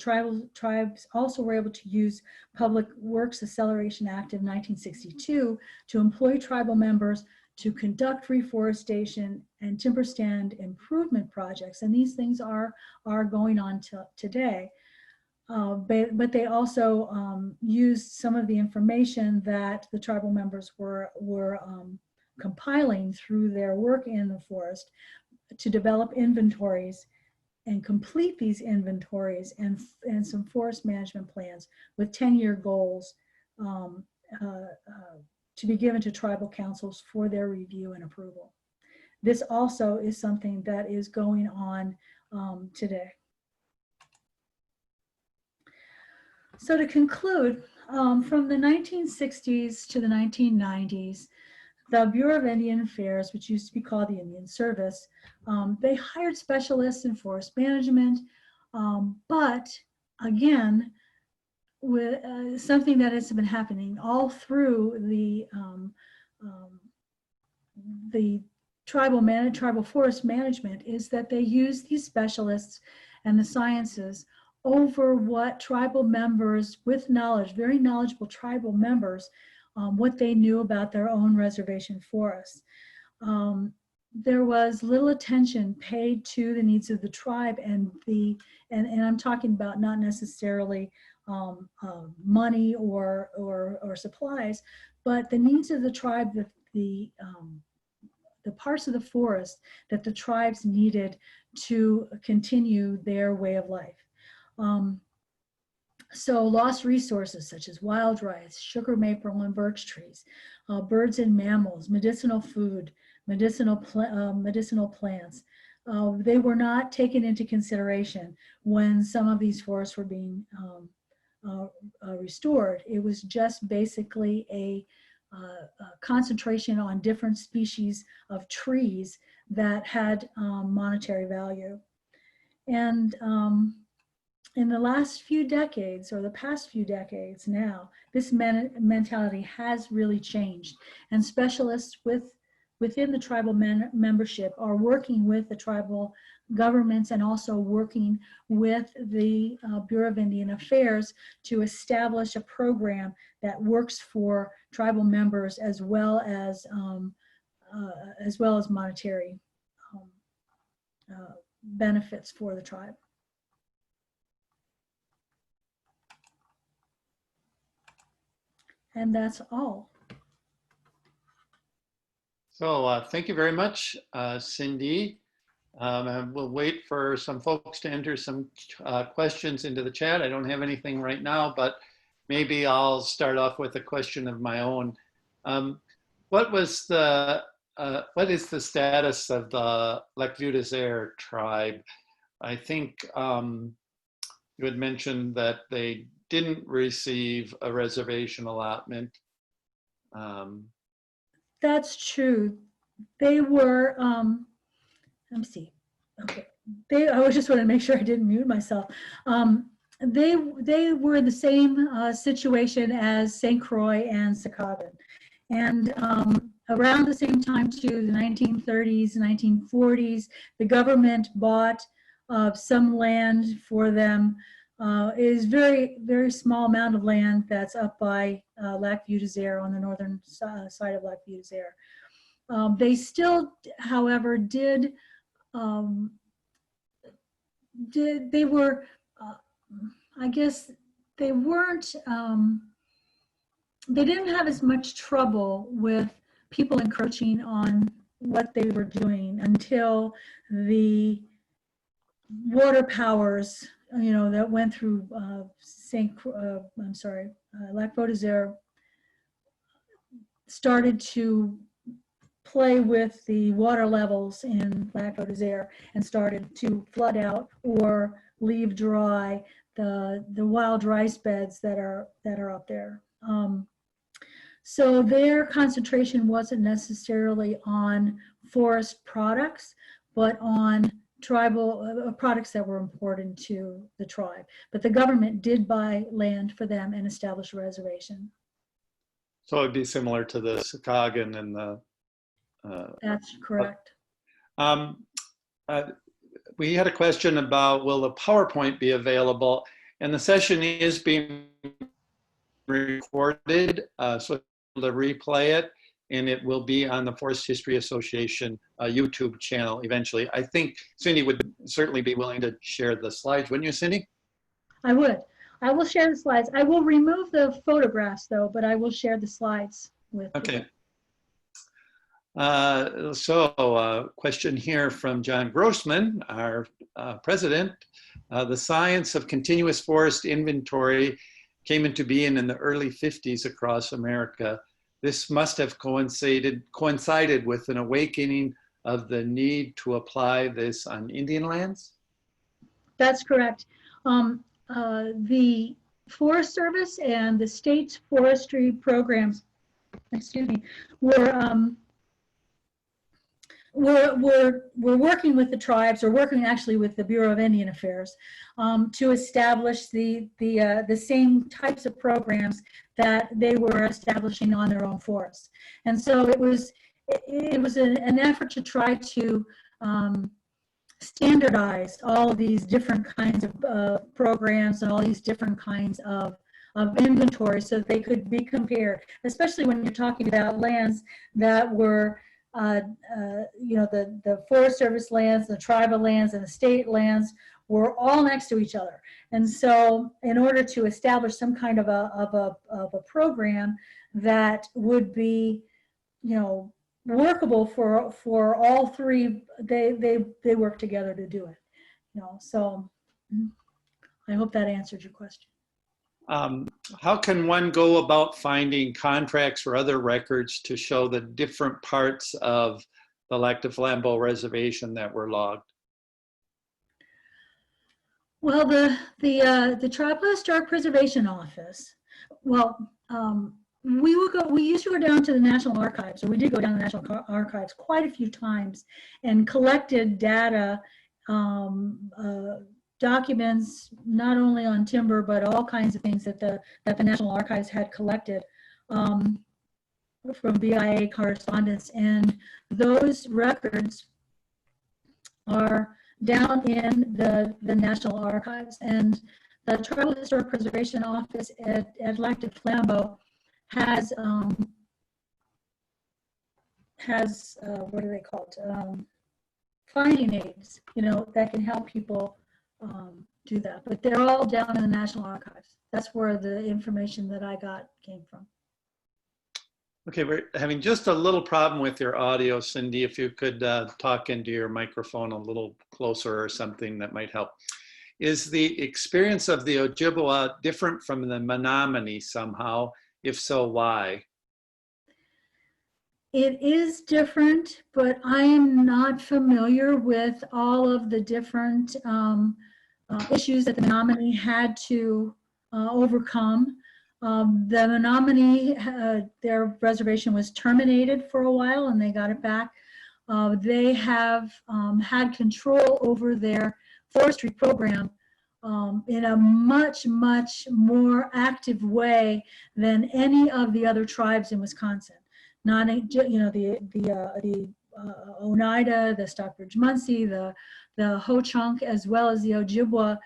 tribes also were able to use Public Works Acceleration Act of 1962 to employ tribal members to conduct reforestation and timber stand improvement projects. And these things are going on today. But they also used some of the information that the tribal members were compiling through their work in the forest to develop inventories and complete these inventories and some forest management plans with 10-year goals to be given to tribal councils for their review and approval. This also is something that is going on today. So to conclude, from the 1960s to the 1990s, the Bureau of Indian Affairs, which used to be called the Indian Service, they hired specialists in forest management, but again, with something that has been happening all through the tribal forest management is that they use these specialists and the sciences over what tribal members with knowledge, very knowledgeable tribal members, what they knew about their own reservation forests. There was little attention paid to the needs of the tribe, and I'm talking about not necessarily money or supplies, but the needs of the tribe, the parts of the forest that the tribes needed to continue their way of life. So lost resources such as wild rice, sugar maple and birch trees, birds and mammals, medicinal food, medicinal plants, they were not taken into consideration when some of these forests were being restored. It was just basically a concentration on different species of trees that had monetary value. And in the last few decades, or the past few decades now, this mentality has really changed. And specialists within the tribal membership are working with the tribal governments and also working with the Bureau of Indian Affairs to establish a program that works for tribal members as well as monetary benefits for the tribe. And that's all. So thank you very much, Cindi. And we'll wait for some folks to enter some questions into the chat. I don't have anything right now, but maybe I'll start off with a question of my own. What is the status of the Lac-Vieux-des-Aires tribe? I think you had mentioned that they didn't receive a reservation allotment. That's true. They were, let me see. Okay. I was just wanting to make sure I didn't mute myself. They were in the same situation as St. Croix and Secaucus. And around the same time too, the 1930s, 1940s, the government bought some land for them. It is very small amount of land that's up by Lac Vieux des Aires on the northern side of Lac Vieux des Aires. They still, however, did they were, I guess they weren't, they didn't have as much trouble with people encroaching on what they were doing until the water powers, you know, that went through Lac Vieux des Aires started to play with the water levels in Lac Vieux des Aires and started to flood out or leave dry the wild rice beds that are up there. So their concentration wasn't necessarily on forest products, but on tribal products that were important to the tribe. But the government did buy land for them and establish a reservation. So it'd be similar to the Secaucus and the. That's correct. We had a question about, will the PowerPoint be available? And the session is being recorded, so to replay it, and it will be on the Forest History Association YouTube channel eventually. I think Cindi would certainly be willing to share the slides, wouldn't you, Cindi? I would. I will share the slides. I will remove the photographs though, but I will share the slides with you. Okay. Question here from John Grossman, our president. The science of continuous forest inventory came into being in the early 50s across America. This must have coincided with an awakening of the need to apply this on Indian lands? That's correct. The Forest Service and the state's forestry programs, excuse me, we're working with the tribes, or working actually with the Bureau of Indian Affairs, to establish the same types of programs that they were establishing on their own forests. And so it was an effort to try to standardize all of these different kinds of programs and all these different kinds of inventory so that they could be compared, especially when you're talking about lands that were you know, the Forest Service lands, the tribal lands, and the state lands were all next to each other. And so in order to establish some kind of a program that would be, you know, workable for all three, they work together to do it. You know, so I hope that answered your question. How can one go about finding contracts or other records to show the different parts of the Lac du Flambeau Reservation that were logged? Well, the Tribal Historic Preservation Office, well, we used to go down to the National Archives, or we did go down to the National Archives quite a few times and collected data, documents, not only on timber, but all kinds of things that the National Archives had collected from BIA correspondence. And those records are down in the National Archives. And the Tribal Historic Preservation Office at Lac du Flambeau has what are they called? Finding aids, you know, that can help people do that. But they're all down in the National Archives. That's where the information that I got came from. Okay, we're having just a little problem with your audio, Cindi. If you could talk into your microphone a little closer or something, that might help. Is the experience of the Ojibwe different from the Menominee somehow? If so, why? It is different, but I am not familiar with all of the different issues that the Menominee had to overcome. The Menominee, their reservation was terminated for a while and they got it back. they have had control over their forestry program in a much, much more active way than any of the other tribes in Wisconsin. Not, you know, the Oneida, the Stockbridge Munsee, the Ho-Chunk, as well as the Ojibwe.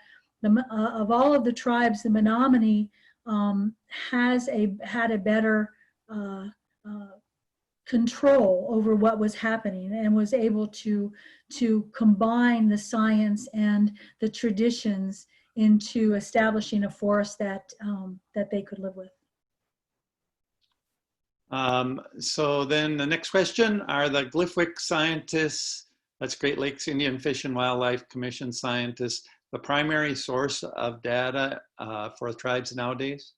Of all of the tribes, the Menominee had a better control over what was happening and was able to combine the science and the traditions into establishing a forest that that they could live with. So then the next question, are the Gliffwick scientists, that's Great Lakes Indian Fish and Wildlife Commission scientists, the primary source of data for tribes nowadays?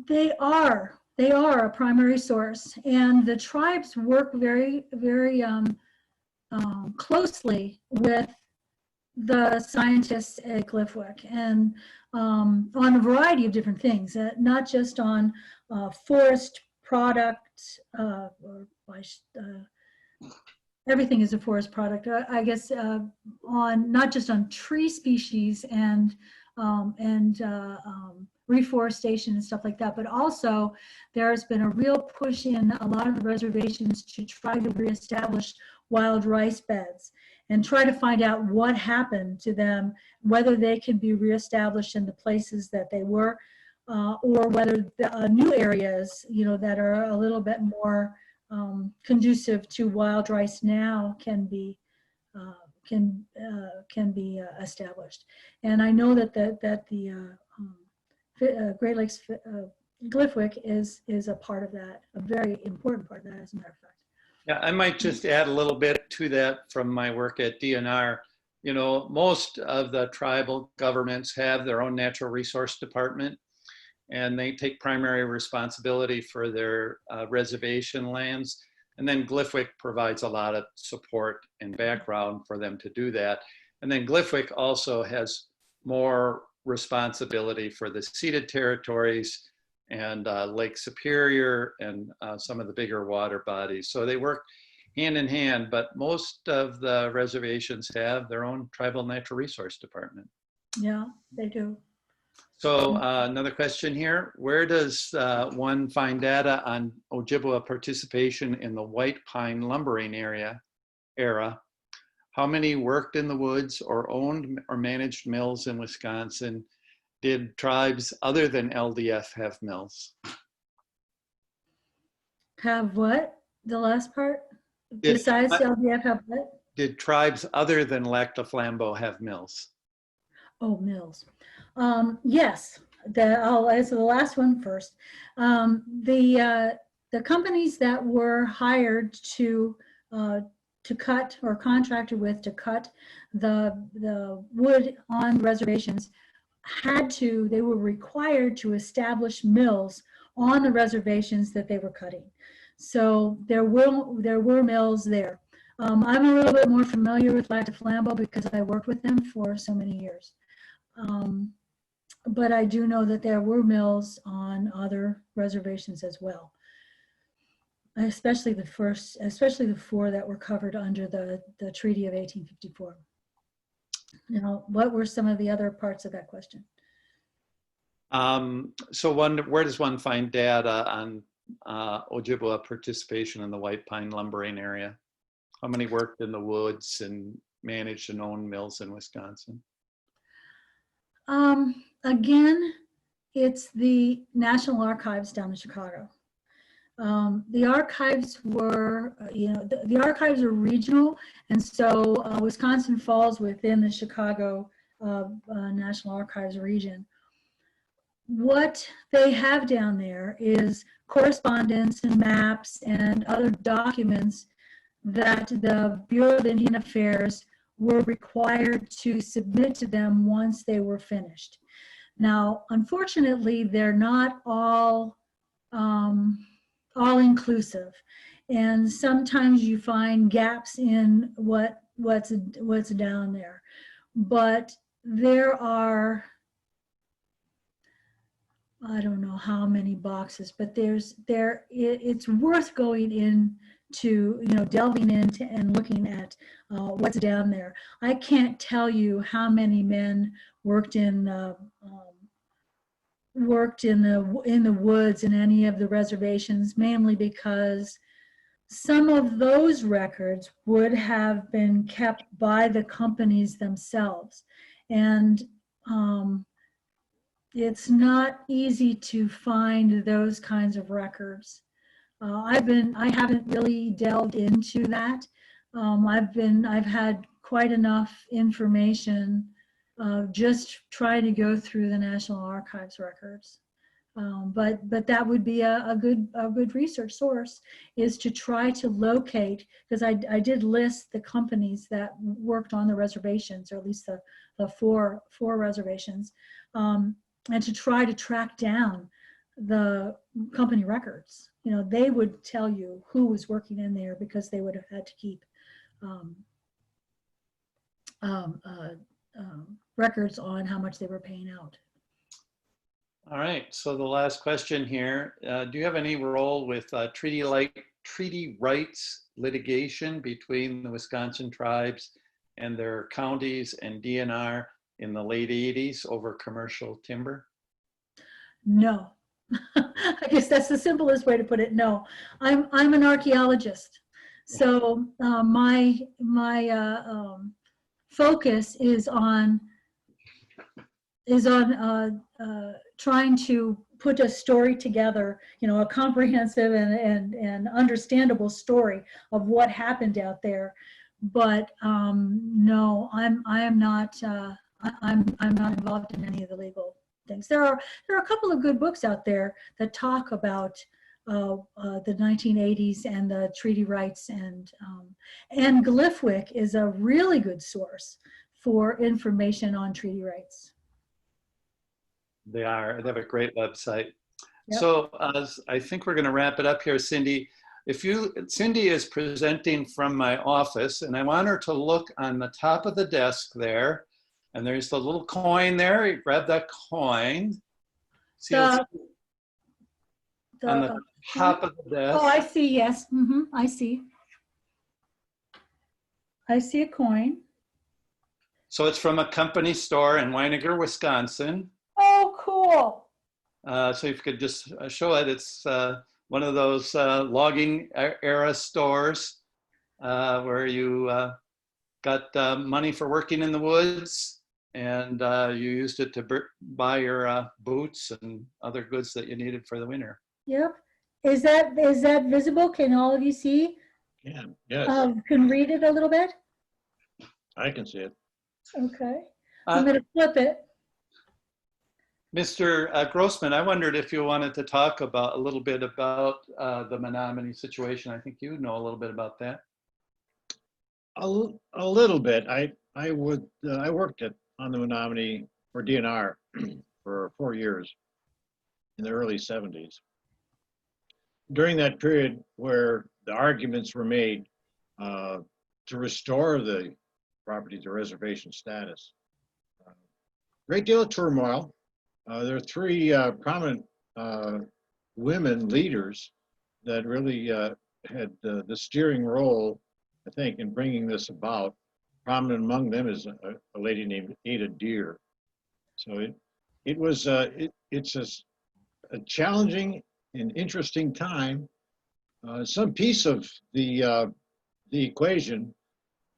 They are a primary source, and the tribes work very, very closely with the scientists at Gliffwick, and on a variety of different things, not just on forest products, everything is a forest product, I guess, on not just on tree species and reforestation and stuff like that, but also there's been a real push in a lot of the reservations to try to reestablish wild rice beds and try to find out what happened to them, whether they can be reestablished in the places that they were, or whether the new areas, you know, that are a little bit more conducive to wild rice now can be established. And I know that the Great Lakes Gliffwick is a part of that, a very important part of that, as a matter of fact. Yeah, I might just add a little bit to that from my work at DNR. You know, most of the tribal governments have their own natural resource department, and they take primary responsibility for their reservation lands. And then Gliffwick provides a lot of support and background for them to do that. And then Gliffwick also has more responsibility for the ceded territories and Lake Superior and some of the bigger water bodies. So they work hand in hand, but most of the reservations have their own tribal natural resource department. Yeah, they do. So another question here, where does one find data on Ojibwe participation in the White Pine lumbering era? How many worked in the woods or owned or managed mills in Wisconsin? Did tribes other than LDF have mills? Have what? The last part? Besides LDF have what? Did tribes other than Lac du Flambeau have mills? Oh, mills. Yes, I'll answer the last one first. The companies that were hired to cut or contracted with to cut the wood on reservations they were required to establish mills on the reservations that they were cutting. So there were mills there. I'm a little bit more familiar with Lac du Flambeau because I worked with them for so many years. But I do know that there were mills on other reservations as well, especially the four that were covered under the Treaty of 1854. Now, what were some of the other parts of that question? So where does one find data on Ojibwe participation in the White Pine lumbering area? How many worked in the woods and managed and owned mills in Wisconsin? Again, it's the National Archives down in Chicago. The archives were, the archives are regional, and so Wisconsin falls within the Chicago National Archives region. What they have down there is correspondence and maps and other documents that the Bureau of Indian Affairs were required to submit to them once they were finished. Now, unfortunately, they're not all inclusive, and sometimes you find gaps in what's down there. But there are, I don't know how many boxes, but it's worth going in to, delving into and looking at what's down there. I can't tell you how many men worked in the woods in any of the reservations, mainly because some of those records would have been kept by the companies themselves. And it's not easy to find those kinds of records. I haven't really delved into that. I've had quite enough information just trying to go through the National Archives records. But that would be a good research source, is to try to locate, because I did list the companies that worked on the reservations, or at least the four reservations, and to try to track down the company records. They would tell you who was working in there, because they would have had to keep records on how much they were paying out. All right, so the last question here, do you have any role with treaty rights litigation between the Wisconsin tribes and their counties and DNR in the late 80s over commercial timber? No. I guess that's the simplest way to put it. No, I'm an archaeologist, so my focus is on trying to put a story together, a comprehensive and understandable story of what happened out there. But no, I'm not involved in any of the legal things. There are a couple of good books out there that talk about the 1980s and the treaty rights, and Glyphwick is a really good source for information on treaty rights. They have a great website. Yep. So I think we're going to wrap it up here, Cindi. Cindi is presenting from my office, and I want her to look on the top of the desk there, and there's the little coin there. You grab that coin. See on the top of the desk. Oh, I see. Yes. I see. I see a coin. So it's from a company store in Weininger, Wisconsin. Oh, cool. So if you could just show it, it's one of those logging era stores where you got money for working in the woods, and you used it to buy your boots and other goods that you needed for the winter. Yep. Is that visible? Can all of you see? Yeah, yes. Can read it a little bit? I can see it. Okay. I'm going to flip it. Mr. Grossman, I wondered if you wanted to talk a little bit about the Menominee situation. I think you know a little bit about that. A little bit. I worked on the Menominee for DNR for 4 years in the early 70s. During that period where the arguments were made to restore the property to reservation status, great deal of turmoil. There are 3 prominent women leaders that really had the steering role, I think, in bringing this about. Prominent among them is a lady named Ada Deer. So it's a challenging and interesting time. Some piece of the equation,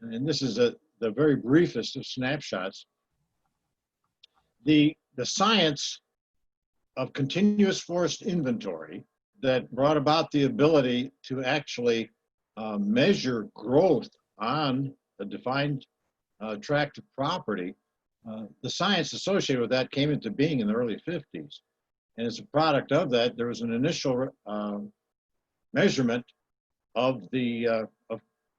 and this is the very briefest of snapshots. The science of continuous forest inventory that brought about the ability to actually measure growth on a defined tract of property, the science associated with that came into being in the early 50s. And as a product of that, there was an initial measurement of the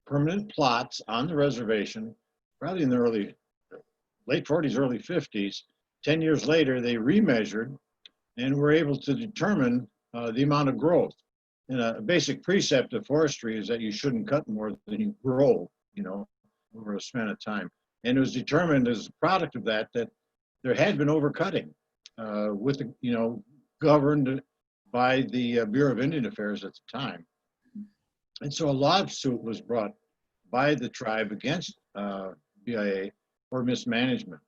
permanent plots on the reservation, probably in the late 40s, early 50s. 10 years later, they remeasured and were able to determine the amount of growth. And a basic precept of forestry is that you shouldn't cut more than you grow, over a span of time. And it was determined as a product of that there had been overcutting, governed by the Bureau of Indian Affairs at the time. And so a lawsuit was brought by the tribe against BIA for mismanagement,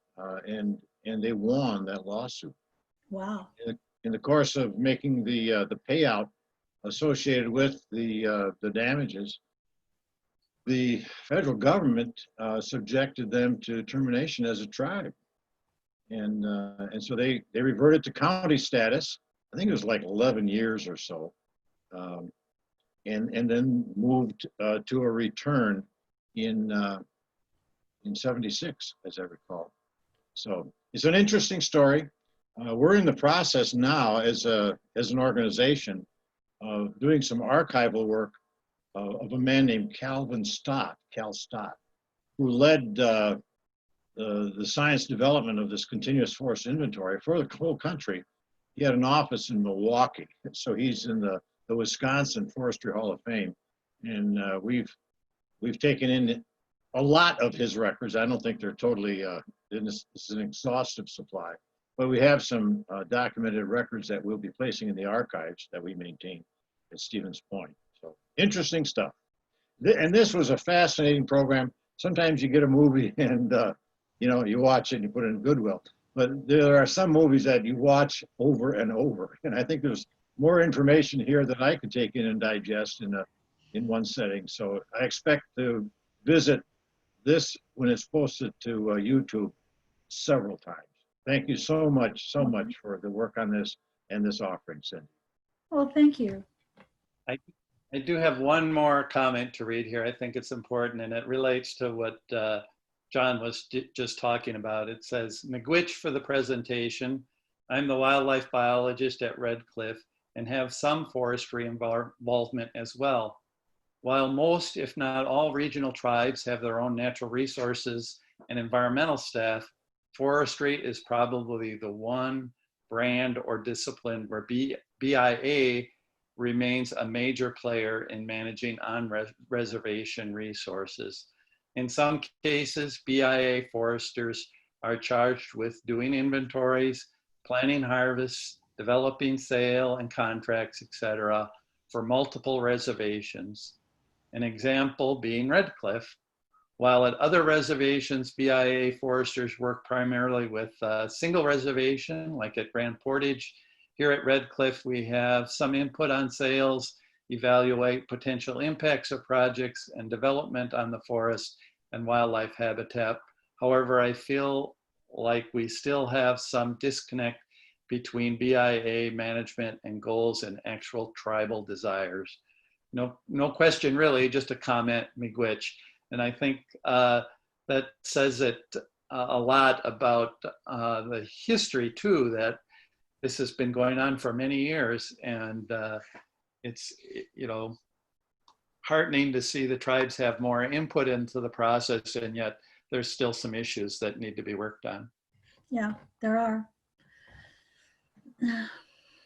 and they won that lawsuit. Wow. In the course of making the payout associated with the damages, the federal government subjected them to termination as a tribe, and so they reverted to county status. I think it was like 11 years or so, and then moved to a return in 76, as I recall. So it's an interesting story. We're in the process now as an organization of doing some archival work of a man named Cal Stott, who led the science development of this continuous forest inventory for the whole country. He had an office in Milwaukee, so he's in the Wisconsin Forestry Hall of Fame, and we've taken in a lot of his records. I don't think they're totally, this is an exhaustive supply, but we have some documented records that we'll be placing in the archives that we maintain at Stevens Point. So interesting stuff. And this was a fascinating program. Sometimes you get a movie and you watch it and you put it in Goodwill, but there are some movies that you watch over and over. And I think there's more information here that I could take in and digest in one setting. So I expect to visit this when it's posted to YouTube several times. Thank you so much for the work on this and this offering, Cindi. Well, thank you. I do have one more comment to read here. I think it's important, and it relates to what John was just talking about. It says, "Miigwech for the presentation. I'm the wildlife biologist at Red Cliff and have some forestry involvement as well. While most, if not all, regional tribes have their own natural resources and environmental staff, forestry is probably the one brand or discipline where BIA remains a major player in managing on-reservation resources. In some cases, BIA foresters are charged with doing inventories, planning harvests, developing sale and contracts, etc., for multiple reservations. An example being Red Cliff. While at other reservations, BIA foresters work primarily with a single reservation, like at Grand Portage. Here at Red Cliff, we have some input on sales, evaluate potential impacts of projects and development on the forest and wildlife habitat. However, I feel like we still have some disconnect between BIA management and goals and actual tribal desires." No question really, just a comment, miigwech. And I think that says it a lot about the history too, that this has been going on for many years, and it's heartening to see the tribes have more input into the process, and yet there's still some issues that need to be worked on. Yeah, there are.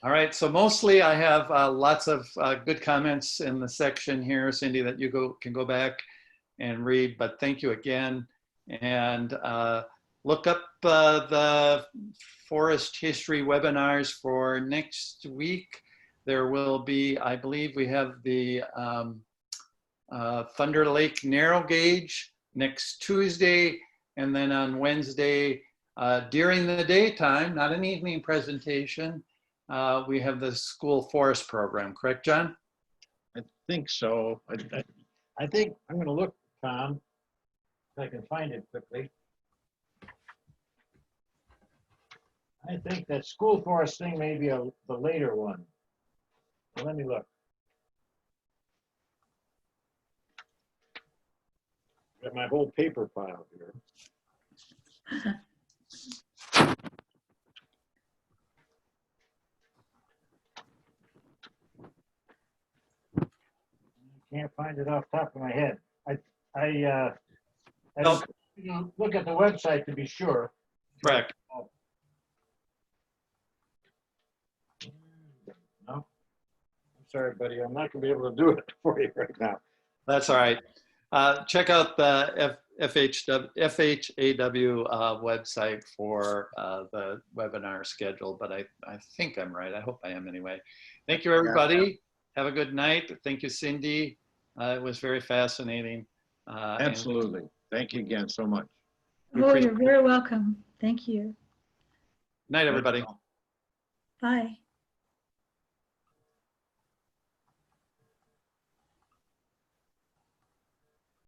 All right, so mostly I have lots of good comments in the section here, Cindi, that you can go back and read, but thank you again. And look up the forest history webinars for next week. There will be, I believe we have the Thunder Lake Narrow Gauge next Tuesday, and then on Wednesday during the daytime, not an evening presentation, we have the school forest program, correct, John? I think so. I think I'm going to look, Tom, if I can find it quickly. I think that school forest thing may be the later one. Well, let me look. Got my whole paper pile here. Can't find it off the top of my head. I look at the website to be sure. Correct. No, I'm sorry, buddy. I'm not going to be able to do it for you right now. That's all right. Check out the FHAW website for the webinar schedule, but I think I'm right. I hope I am anyway. Thank you, everybody. Have a good night. Thank you, Cindi. It was very fascinating. And Absolutely. Thank you again so much. we Oh, appreciate you're very welcome. Thank you. Good night, everybody. Bye.